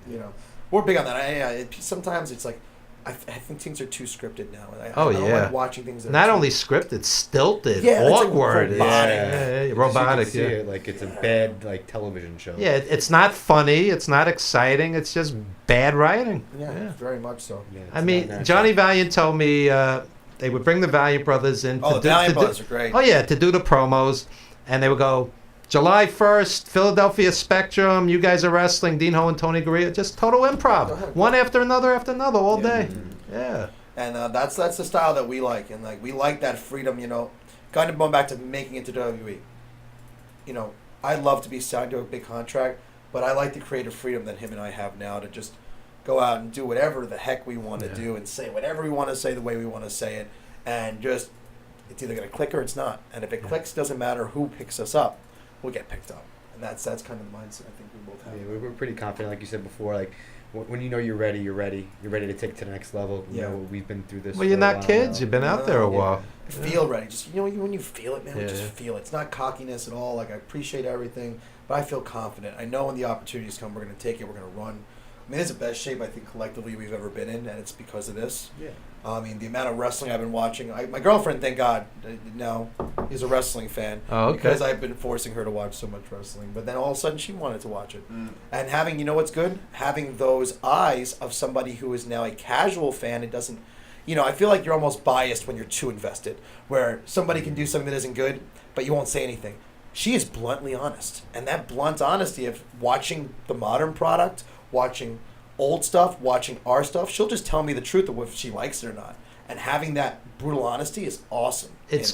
Yeah. We're big on that. Sometimes it's like I think things are too scripted now. I don't like watching things that Not are only scripted, stilted, Yeah, it's like awkward, robotic. robotic. See it, like it's a bad like television show. Yeah, it's not funny. It's not exciting. It's just bad writing. Yeah, very much so. Yeah, I mean, Johnny Valiant told me they would bring the Valiant brothers in. Oh, the Valiant brothers are great. Oh yeah, to do the promos, and they would go, July 1st, Philadelphia Spectrum. You guys are wrestling. Dean Ho and Tony Gurria. Just total improv, one after another all day. Yeah. And that's the style that we like, and like we like that freedom. Kind of going back to making it to WWE. I'd love to be signed to a big contract, but I like the creative freedom that him and I have now to just go out and do whatever the heck we want to do and say whatever we want to say the way we want to say it, and just it's either going to click or it's not. And if it clicks, doesn't matter who picks us up, we'll get picked up. And that's kind of the mindset I think we both have. Yeah, we're pretty confident, like you said before. Like when you know you're ready, you're ready. You're ready to take it to the next level. You know, we've been through this. Well, you're not kids. You've been out there a while. Feel ready. Just when you feel it, man, Yeah, just feel it. It's not cockiness at all. Like I appreciate everything, but I feel confident. I know when the opportunities come, we're going to take it. We're going to run. I mean, it's the best shape I think collectively we've ever been in, and it's because of this. Yeah. I mean, the amount of wrestling I've been watching. My girlfriend, thank God, now is a wrestling fan. Oh, okay. Because I've been forcing her to watch so much wrestling. But then all of a sudden, she wanted to watch it. And having, you know what's good? Having those eyes of somebody who is now a casual fan. It doesn't, I feel like you're almost biased when you're too invested. Where somebody can do something that isn't good, but you won't say anything. She is bluntly honest. And that blunt honesty of watching the modern product, watching old stuff, watching our stuff, she'll just tell me the truth of if she likes it or not. And having that brutal honesty is awesome. It's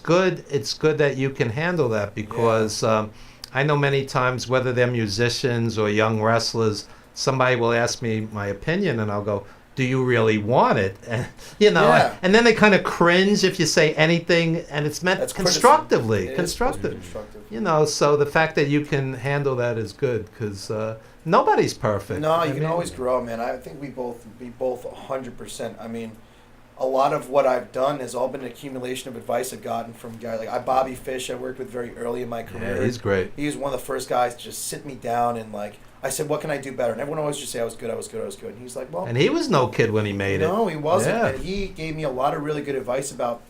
good. It's good that you can handle that because I know many times whether they're musicians or young wrestlers, somebody will ask me my opinion, and I'll go, "Do you really want it?" And, and then they kind of cringe if you say anything, and it's meant constructively. Constructive. So the fact that you can handle that is good because nobody's perfect. No, you can always grow, man. I think we both 100%. I mean, a lot of what I've done has all been an accumulation of advice I've gotten from guys like Bobby Fish. I worked with very early in my career. Yeah, he's great. He was one of the first guys to just sit me down and I said, "What can I do better?" And everyone always just say, "I was good. And he's like, "Well." And he was no kid when he made it. No, he wasn't. Yeah. And he gave me a lot of really good advice about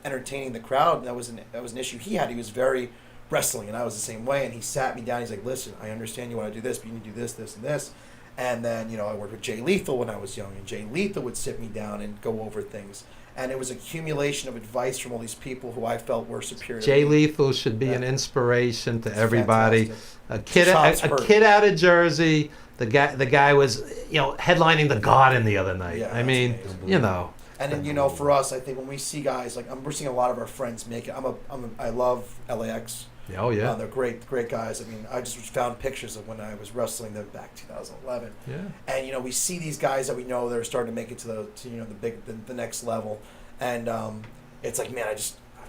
entertaining the crowd. And that was an issue he had. He was very wrestling, and I was the same way. And he sat me down. He's like, "Listen, I understand you want to do this, but you need to do this, this, and this." And then I worked with Jay Lethal when I was young, and Jay Lethal would sit me down and go over things. And it was accumulation of advice from all these people who I felt were superior. Jay Lethal should be an inspiration to everybody. Fantastic. A kid out of Jersey. The guy was headlining the Garden the other night. Yeah, I mean, And then for us, I think when we see guys we're seeing a lot of our friends make it. I love LAX. Oh yeah. They're great guys. I mean, I just found pictures of when I was wrestling them back 2011. Yeah. And we see these guys that we know that are starting to make it to the next level, and it's like, man, I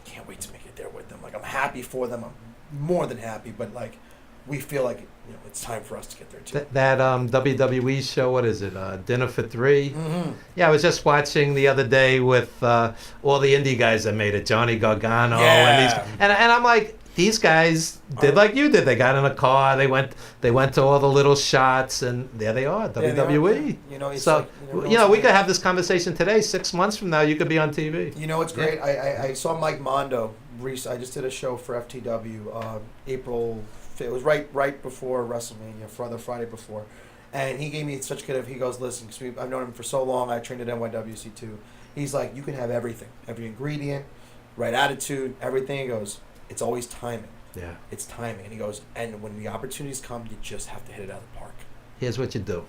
can't wait to make it there with them. Like, I'm happy for them. I'm more than happy, but we feel like it's time for us to get there too. That WWE show, what is it? Dinner for Three. Mm-hmm. Yeah, I was just watching the other day with all the indie guys that made it, Johnny Gargano and these, and I'm like, these guys did like you did. They got in a car. They went to all the little shots, and there they are, WWE. You know, it's so like, we could have this conversation today. 6 months from now, you could be on TV. You know, it's great. I saw Mike Mondo. I just did a show for FTW April. It was right before WrestleMania, for the Friday before, and he gave me such good. He goes, listen, because I've known him for so long. I trained at NYWC too. He's like, you can have everything, every ingredient, right attitude, everything. He goes, it's always timing. Yeah. It's timing. And he goes, and when the opportunities come, you just have to hit it out of the park. Here's what you do.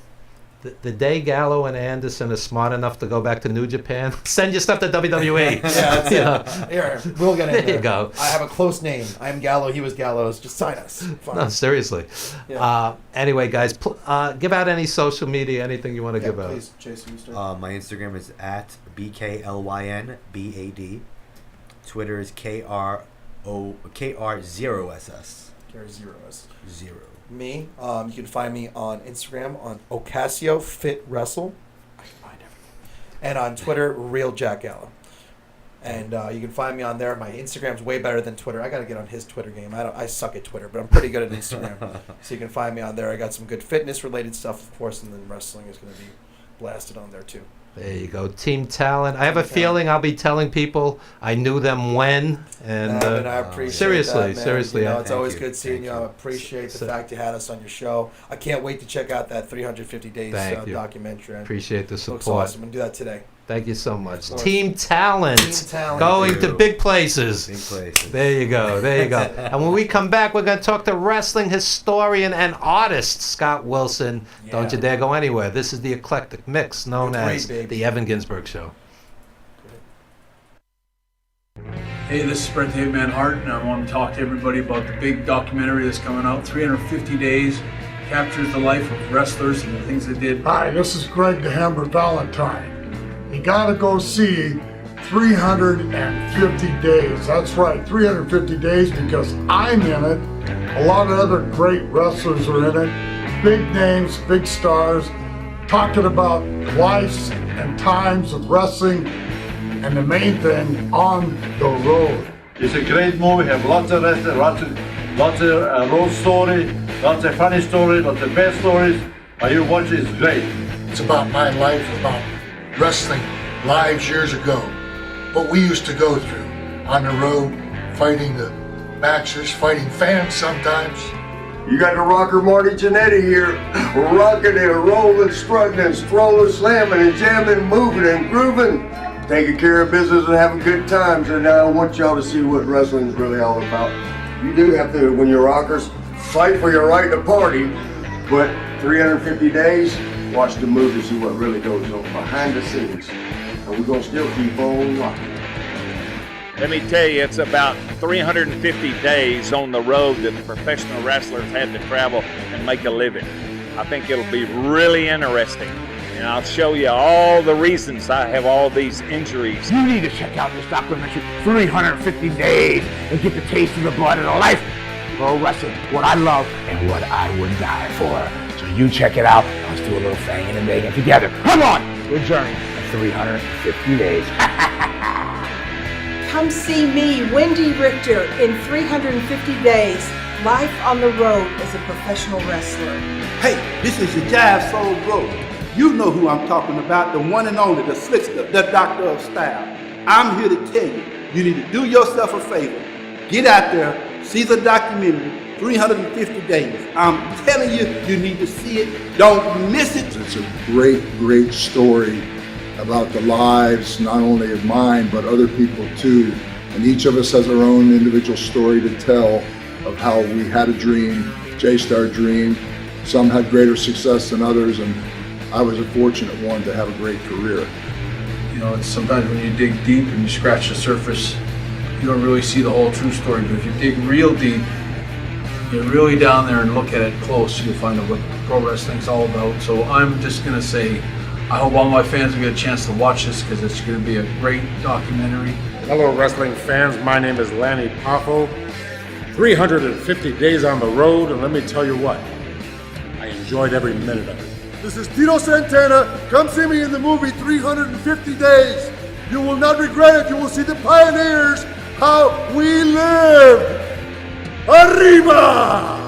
The day Gallo and Anderson are smart enough to go back to New Japan, send your stuff to WWE. That's it. Here, we'll get in there. There You go. I have a close name. I'm Gallo. He was Gallows. Just sign us. Fine. No, seriously. Yeah. Anyway, guys, give out any social media, anything you want to give please, Jason, you start. My Instagram is at BKLYNBAD. Twitter is KR0SS. KR0S. 0. Me, you can find me on Instagram on Ocasio Fit Wrestle. I can find everything. And on Twitter, Real Jack Gallo. And you can find me on there. My Instagram's way better than Twitter. I got to get on his Twitter game. I suck at Twitter, but I'm pretty good at Instagram. So you can find me on there. I got some good fitness-related stuff, of course, and then wrestling is going to be blasted on there, too. There you go. Team Talent. I have a feeling I'll be telling people I knew them when. And I appreciate seriously, that, man. seriously. You know, it's always good seeing you. I appreciate the fact you had us on your show. I can't wait to check out that 350 Days documentary. Appreciate the support. Looks awesome. I'm going to do that today. Thank you so much. Team Talent. Team Talent. Going to big places. Big places. There you go. There you go. And when we come back, we're going to talk to wrestling historian and artist Scott Wilson. Yeah. Don't you dare go anywhere. This is the eclectic mix known as the Evan Ginsburg Show. Hey, this is Brent Hitman Hart, and I want to talk to everybody about the big documentary that's coming out, 350 Days. Captures the life of wrestlers and the things they did. Hi, this is Greg the Hammer Valentine. You gotta go see 350 Days. That's right, 350 Days, because I'm in it. A lot of other great wrestlers are in it. Big names, big stars, talking about lives and times of wrestling, and the main thing, on the road. It's a great movie. Have lots of wrestling, lots of road story, lots of funny stories, lots of bad stories. But you watch it, it's great. It's about my life, about wrestling lives years ago. What we used to go through on the road, fighting the matches, fighting fans sometimes. You got the rocker Marty Jannetty here, rocking and rolling, strutting and strolling, slamming and jamming, moving and grooving, taking care of business and having good times. And I want y'all to see what wrestling is really all about. You do have to, when you're rockers, fight for your right to party, but 350 days, watch the movie, see what really goes on behind the scenes. And we're going to still keep on rocking. Let me tell you, it's about 350 days on the road that the professional wrestlers had to travel and make a living. I think it'll be really interesting. And I'll show you all the reasons I have all these injuries. You need to check out this documentary, 350 Days, and get the taste of the blood of the life. Pro wrestling, what I love and what I would die for. So you check it out. Let's do a little thing and make it together. Come on! We're journeying 350 days. Come see me, Wendy Richter, in 350 Days, Life on the Road as a Professional Wrestler. Hey, this is your Jive Soul Bro. You know who I'm talking about, the one and only, the slickster, the doctor of style. I'm here to tell you, you need to do yourself a favor. Get out there, see the documentary, 350 Days. I'm telling you, you need to see it. Don't miss it. It's a great, great story about the lives, not only of mine, but other people too. And each of us has our own individual story to tell of how we had a dream, chased our dream. Some had greater success than others, and I was a fortunate one to have a great career. You know, it's sometimes when you dig deep and you scratch the surface, you don't really see the whole true story. But if you dig real deep, get really down there and look at it close, you'll find out what pro wrestling's all about. So I'm just going to say, I hope all my fans will get a chance to watch this because it's going to be a great documentary. Hello, wrestling fans. My name is Lanny Poffo. 350 days on the road, and let me tell you what, I enjoyed every minute of it. This is Tito Santana. Come see me in the movie 350 Days. You will not regret it. You will see the pioneers, how we lived. Arriba!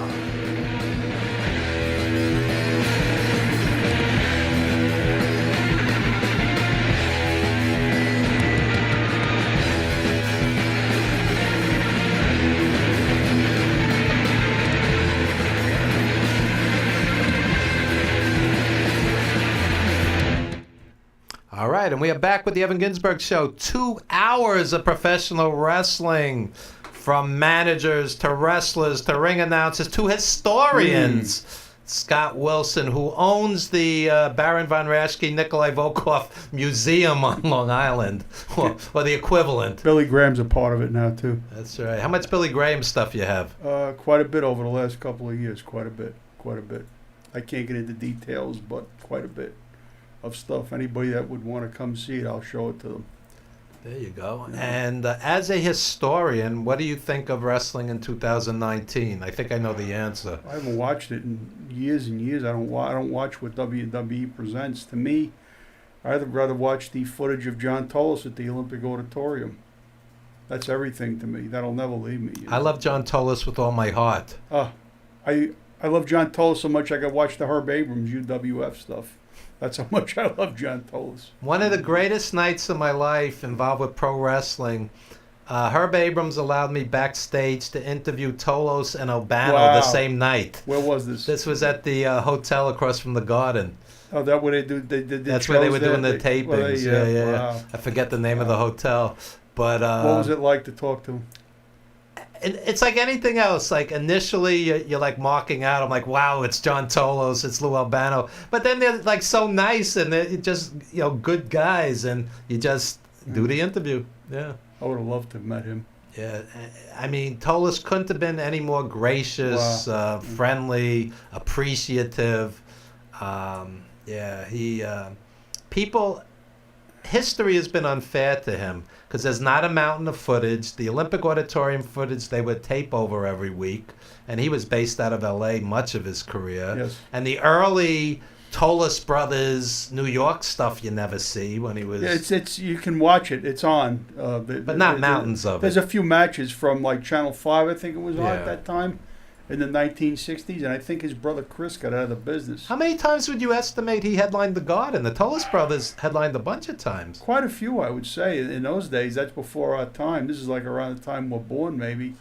All right, and we are back with the Evan Ginsburg Show. 2 hours of professional wrestling, from managers to wrestlers to ring announcers to historians. Scott Wilson, who owns the Baron von Raschke Nikolai Volkov Museum on Long Island, or the equivalent. Billy Graham's a part of it now, too. That's right. How much Billy Graham stuff you have? Quite a bit over the last couple of years. Quite a bit. I can't get into details, but quite a bit of stuff. Anybody that would want to come see it, I'll show it to them. There you go. And as a historian, what do you think of wrestling in 2019? I think I know the answer. I haven't watched it in years and years. I don't watch what WWE presents. To me, I'd rather watch the footage of John Tolos at the Olympic Auditorium. That's everything to me. That'll never leave me. I love John Tolos with all my heart. I love John Tolos so much I could watch the Herb Abrams UWF stuff. That's how much I love John Tolos. One of the greatest nights of my life involved with pro wrestling. Herb Abrams allowed me backstage to interview Tolos and Albano the same night. Where was this? This was at the hotel across from the Garden. Oh, that where they do? They That's where they were doing the tapings. Yeah. I forget the name of the hotel, but what was it like to talk to him? It's like anything else. Like initially, you're like marking out. I'm like, wow, it's John Tolos, it's Lou Albano. But then they're like so nice and they're just good guys, and you just do the interview. Yeah, I would have loved to have met him. Yeah, I mean, Tolos couldn't have been any more gracious, friendly, appreciative. History has been unfair to him because there's not a mountain of footage. The Olympic Auditorium footage they would tape over every week, and he was based out of L.A. much of his career. Yes. And the early Tolos Brothers New York stuff you never see when he was. Yeah, it's you can watch it. It's on. But not mountains of it. There's a few matches from like Channel 5, I think it was on at that time. In the 1960s, and I think his brother Chris got out of the business. How many times would you estimate he headlined the Garden? The Tolos brothers headlined a bunch of times. Quite a few, I would say. In those days, that's before our time. This is like around the time we're born, maybe.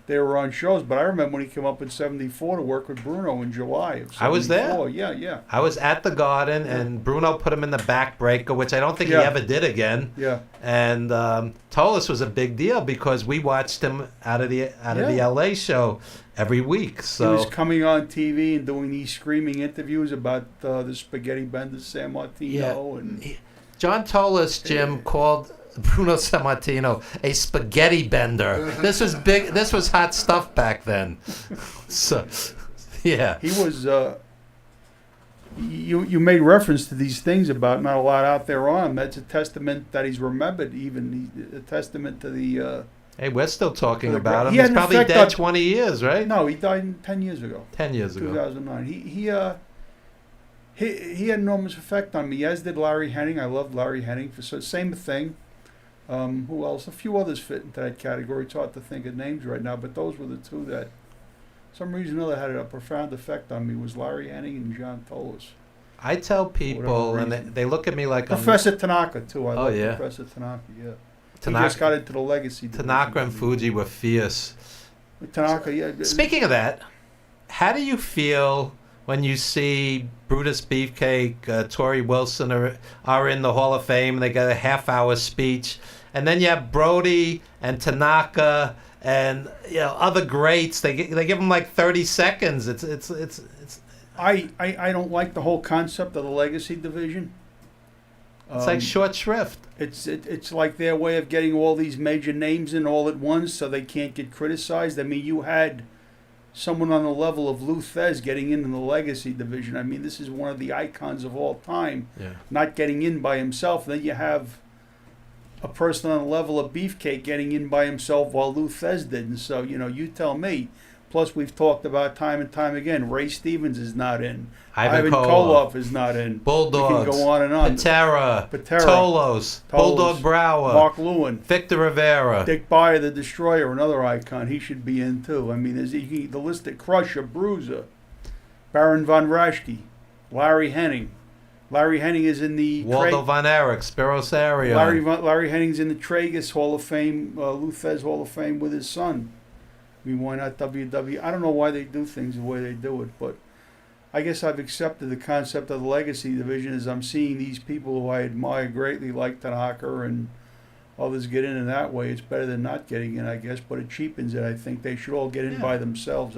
They were on shows, but I remember when he came up in '74 to work with Bruno in July of '74. I was there. Yeah. I was at the Garden, and Bruno put him in the backbreaker, which I don't think he ever did again. Yeah. And Tolos was a big deal because we watched him out of the LA show every week. So he was coming on TV and doing these screaming interviews about the spaghetti bender San Martino. And John Tolos, Jim, called Bruno Sammartino a spaghetti bender. This was big. This was hot stuff back then. So, yeah. He was. You made reference to these things about not a lot out there on him. That's a testament that he's remembered. Even a testament to the. Hey, we're still talking about him. He's probably dead 20 years, right? No, he died 10 years ago. 10 years ago. 2009. He had enormous effect on me, as did Larry Henning. I loved Larry Henning. So same thing. Who else? A few others fit into that category. It's hard to think of names right now, but those were the two that, for some reason or other, had a profound effect on me, was Larry Henning and John Tolos. I tell people, and they look at me like Professor Tanaka, too. I love yeah. Professor Tanaka, yeah. Tanaka, he just got into the legacy. Tanaka and Fuji were fierce. Tanaka, yeah. Speaking of that, how do you feel when you see Brutus Beefcake, Torrie Wilson are in the Hall of Fame and they got a half-hour speech, and then you have Brody and Tanaka and other greats. They give them like 30 seconds. It's. I don't like the whole concept of the legacy division. It's like short shrift. It's like their way of getting all these major names in all at once so they can't get criticized. I mean, you had someone on the level of Lou Thez getting into the legacy division. I mean, this is one of the icons of all time, not getting in by himself. Then you have a person on the level of Beefcake getting in by himself while Lou Thez didn't. So, you tell me, Plus, we've talked about time and time again. Ray Stevens is not in. Ivan Koloff is not in. Bulldogs. We can go on and on. Patera. Tolos. Bulldog Brower. Mark Lewin. Victor Rivera. Dick Beyer, the Destroyer, another icon. He should be in too. I mean, there's the list of Crusher, Bruiser, Baron von Raschke, Larry Henning. Larry Henning is in the Waldo Von Erich, Spiros Arion. Larry Henning's in the Tragus Hall of Fame, Lou Thesz Hall of Fame with his son. I mean, why not WWE? I don't know why they do things the way they do it, but I guess I've accepted the concept of the legacy division as I'm seeing these people who I admire greatly, like Tanaka and others, get in that way. It's better than not getting in, I guess, but it cheapens it. I think they should all get in by themselves.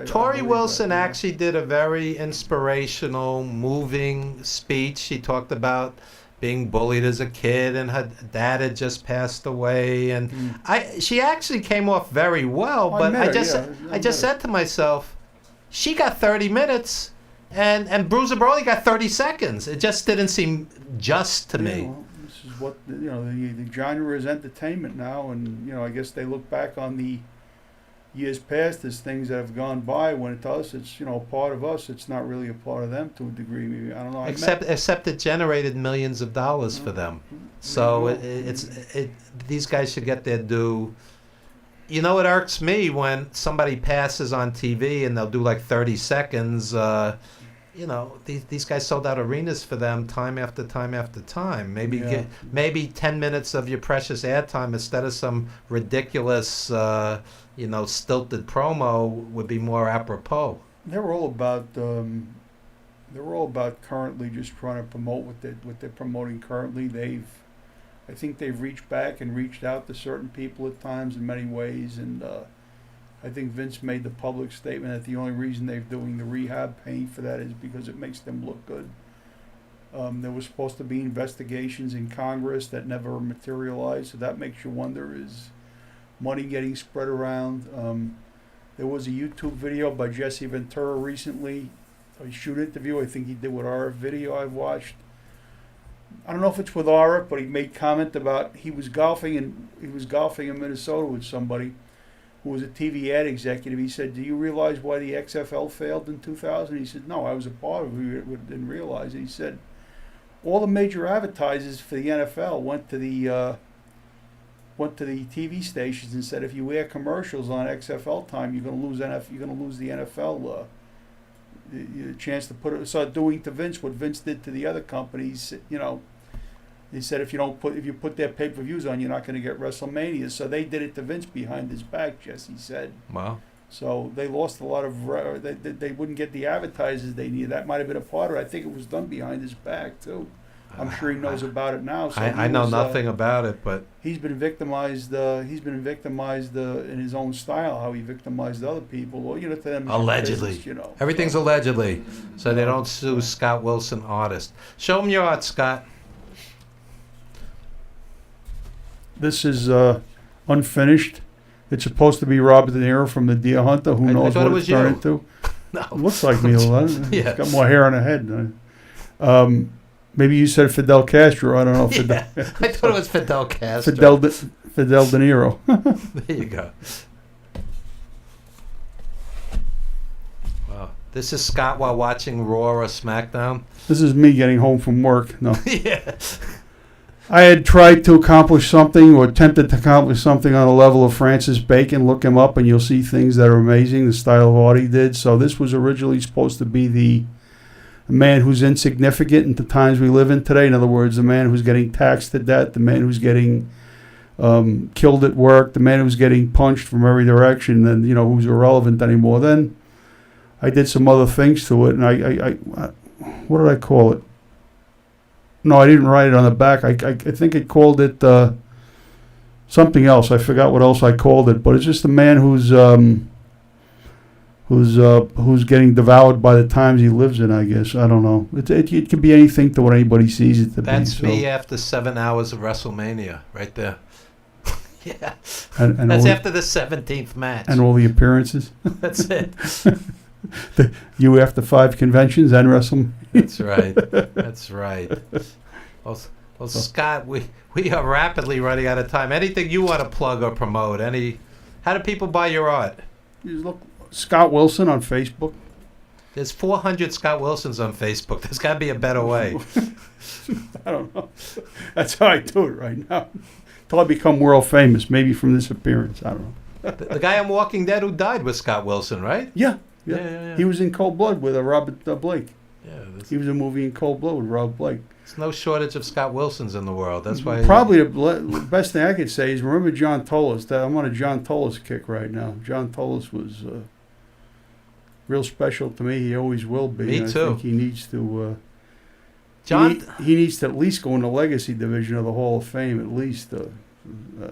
Tori Wilson actually did a very inspirational, moving speech. She talked about being bullied as a kid, and her dad had just passed away, and she actually came off very well. But I just said to myself, she got 30 minutes, and Bruiser Brody got 30 seconds. It just didn't seem just to me. Well, this is what the genre is entertainment now, and I guess they look back on the years past as things that have gone by, when to us it's part of us. It's not really a part of them to a degree. Maybe I don't know. Except it generated millions of dollars for them. So these guys should get their due. You know, it irks me when somebody passes on TV and they'll do like 30 seconds. These guys sold out arenas for them time after time after time. Maybe 10 minutes of your precious airtime instead of some ridiculous, stilted promo would be more apropos. They're all about currently just trying to promote what they're promoting currently. I think they've reached back and reached out to certain people at times in many ways, and I think Vince made the public statement that the only reason they're doing the rehab, paying for that, is because it makes them look good. There was supposed to be investigations in Congress that never materialized, so that makes you wonder, is money getting spread around? There was a YouTube video by Jesse Ventura recently, a shoot interview I think he did with our video I've watched. I don't know if it's with Aura, but he made comment about he was golfing in Minnesota with somebody who was a TV ad executive. He said, "Do you realize why the XFL failed in 2000?" He said, "No, I was a part of it. We didn't realize it." He said, "All the major advertisers for the NFL went to the TV stations and said, if you air commercials on XFL time, you're going to lose the NFL the chance to start doing to Vince what Vince did to the other companies. They said if you put their pay-per-views on, you're not going to get WrestleMania. So they did it to Vince behind his back." Jesse said. Wow. So they lost a lot of. They wouldn't get the advertisers they needed. That might have been a part of it. I think it was done behind his back too. I'm sure he knows about it now. So I know nothing about it, but he's been victimized. He's been victimized in his own style. How he victimized other people. Well, to them allegedly. Business, Everything's allegedly, so they don't sue Scott Wilson, artist. Show them your art, Scott. This is unfinished. It's supposed to be Robert De Niro from The Deer Hunter. Who knows what it's turned into? No. It looks like me a lot. Yeah. It's got more hair on the head. Maybe you said Fidel Castro. I don't know. Yeah, I thought it was Fidel Castro. Fidel De Niro. There you go. Wow. This is Scott while watching Raw or SmackDown. This is me getting home from work. No. Yeah. I had tried to accomplish something or attempted to accomplish something on the level of Francis Bacon. Look him up and you'll see things that are amazing, the style of art he did. So this was originally supposed to be the man who's insignificant in the times we live in today. In other words, the man who's getting taxed to death, the man who's getting killed at work, the man who's getting punched from every direction, and who's irrelevant anymore. Then I did some other things to it, and I what did I call it? No, I didn't write it on the back. I think I called it something else. I forgot what else I called it, but it's just a man who's getting devoured by the times he lives in, I guess. I don't know. It can be anything to what anybody sees it to be. That's me after 7 hours of WrestleMania, right there. Yeah. And that's after the 17th match. And all the appearances. That's it. You after 5 conventions and WrestleMania. That's right. That's right. Well, Scott, we are rapidly running out of time. Anything you want to plug or promote? How do people buy your art? You look Scott Wilson on Facebook. There's 400 Scott Wilsons on Facebook. There's got to be a better way. I don't know. That's how I do it right now. Till I become world famous, maybe from this appearance. I don't know. The guy on Walking Dead who died was Scott Wilson, right? Yeah. Yeah. He was in Cold Blood with Robert Blake. Yeah, he was in a movie in Cold Blood with Robert Blake. There's no shortage of Scott Wilsons in the world. That's why. Probably the best thing I could say is remember John Tolos. I'm on a John Tolos kick right now. John Tolos was real special to me. He always will be. Me and too. I think he needs to. John, he needs to at least go in the legacy division of the Hall of Fame. At least.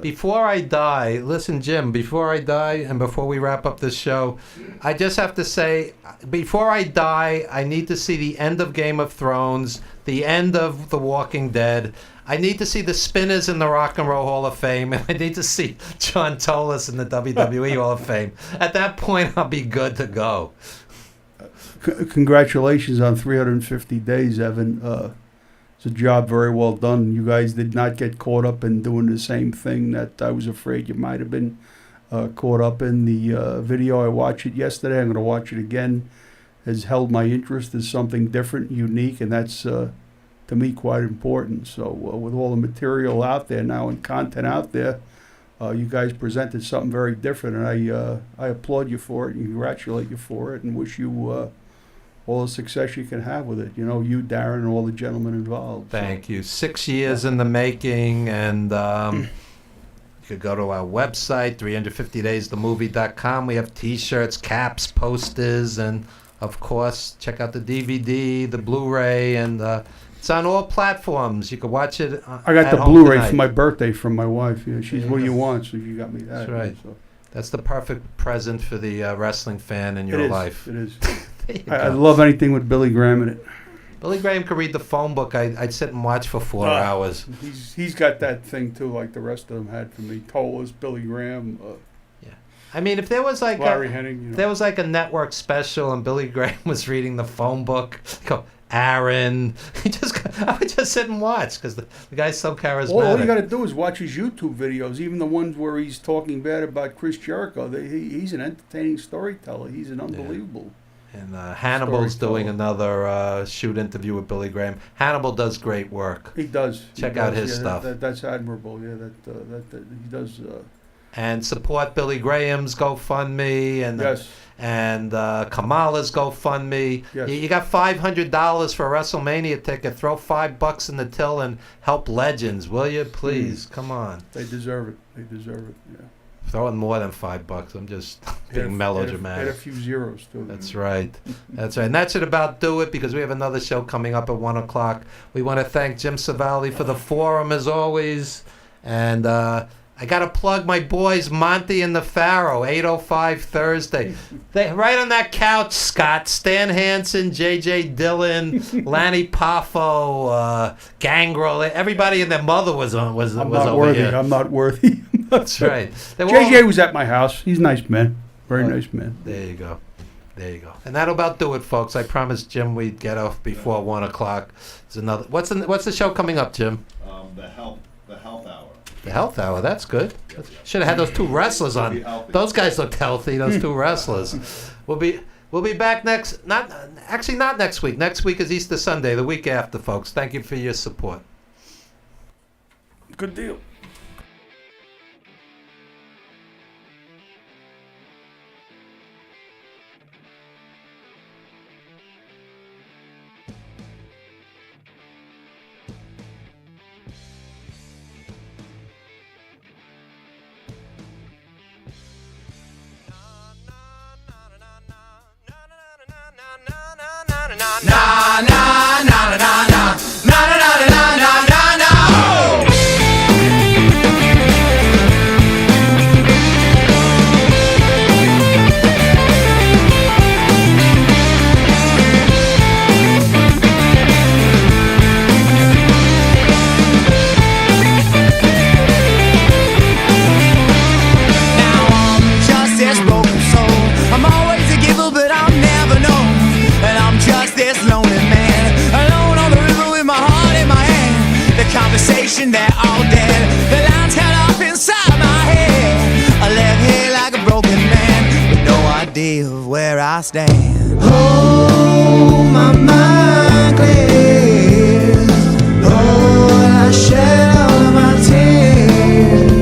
Before I die, listen, Jim, before I die and before we wrap up this show, I just have to say, before I die, I need to see the end of Game of Thrones, the end of The Walking Dead. I need to see the Spinners in the Rock and Roll Hall of Fame, and I need to see John Tolos in the WWE Hall of Fame. At that point, I'll be good to go. Congratulations on 350 days, Evan. It's a job very well done. You guys did not get caught up in doing the same thing that I was afraid you might have been caught up in. The video, I watched it yesterday. I'm going to watch it again. Has held my interest as something different, unique, and that's, to me, quite important. So with all the material out there now and content out there, you guys presented something very different, and I applaud you for it and congratulate you for it and wish you all the success you can have with it. You know, you, Darren, and all the gentlemen involved. Thank you. 6 years in the making, and you could go to our website, 350daysthemovie.com. We have T-shirts, caps, posters, and, of course, check out the DVD, the Blu-ray, and it's on all platforms. You can watch it I got at the home Blu-ray tonight. for my birthday from my wife. Yeah, she's, what do you want? So you got me that. That's right. So. That's the perfect present for the wrestling fan in your It is. life. It is. There you I go. love anything with Billy Graham in it. Billy Graham could read the phone book. I'd sit and watch for 4 hours. He's got that thing too, like the rest of them had for me. Tolos, Billy Graham. I mean, if there was like Larry Hennig, if there was like a network special and Billy Graham was reading the phone book, go Aaron. I would just sit and watch because the guy's so charismatic. All you got to do is watch his YouTube videos, even the ones where he's talking bad about Chris Jericho. He's an entertaining storyteller. He's an unbelievable. And Hannibal's doing another shoot interview with Billy Graham. Hannibal does great work. He does. Check He out does. his Yeah, stuff. That's admirable. Yeah, that he does. And support Billy Graham's GoFundMe and Yes. and Kamala's GoFundMe. Yes. You got $500 for a WrestleMania ticket. Throw $5 in the till and help legends, will you? Please, come on. They deserve it. They deserve it. Yeah. Throw in more than $5. I'm just being melodramatic. Add a few zeros too. That's right. That's right. And that should about do it because we have another show coming up at 1 o'clock. We want to thank Jim Savali for the forum as always. And I got to plug my boys, Monty and the Pharaoh, 8:05 Thursday. Right on that couch, Scott. Stan Hansen, J.J. Dillon, Lanny Poffo, Gangrel. Everybody and their mother was I'm over not worthy. here. I'm not worthy. That's right. They were JJ was at my house. He's a nice man. Very nice man. There you go. There you go. And that'll about do it, folks. I promised Jim we'd get off before 1 o'clock. There's another. What's the show coming up, Jim? The health hour. The Health Hour. That's good. Should have had those two wrestlers on. Those guys looked healthy. Those two wrestlers. We'll be back next. Not next week. Next week is Easter Sunday. The week after, folks. Thank you for your support. Good deal. Just this broken soul. I'm always a giver, but I'm never known. And I'm just this lonely man, alone on the river with my heart in my hand. The conversation, they're all dead. The lines cut off inside my head. I left here like a broken man with no idea stand. Oh, my mind clears. Lord, I shed all of my tears.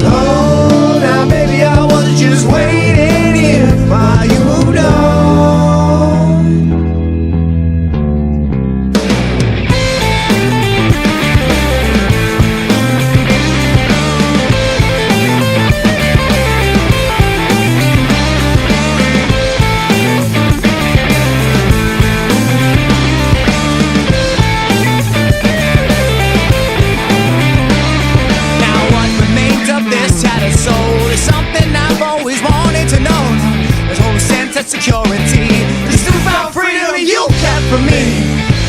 Oh, now baby, I was just waiting here while you moved on. Security, this newfound freedom you kept from me.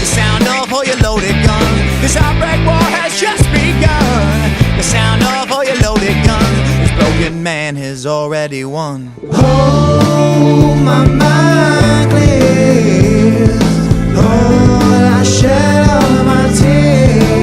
The sound of all your loaded guns. This outbreak war has just begun. The sound of all your loaded guns. This broken man has already won. Oh, my mind clears. Lord, I shed all of my tears.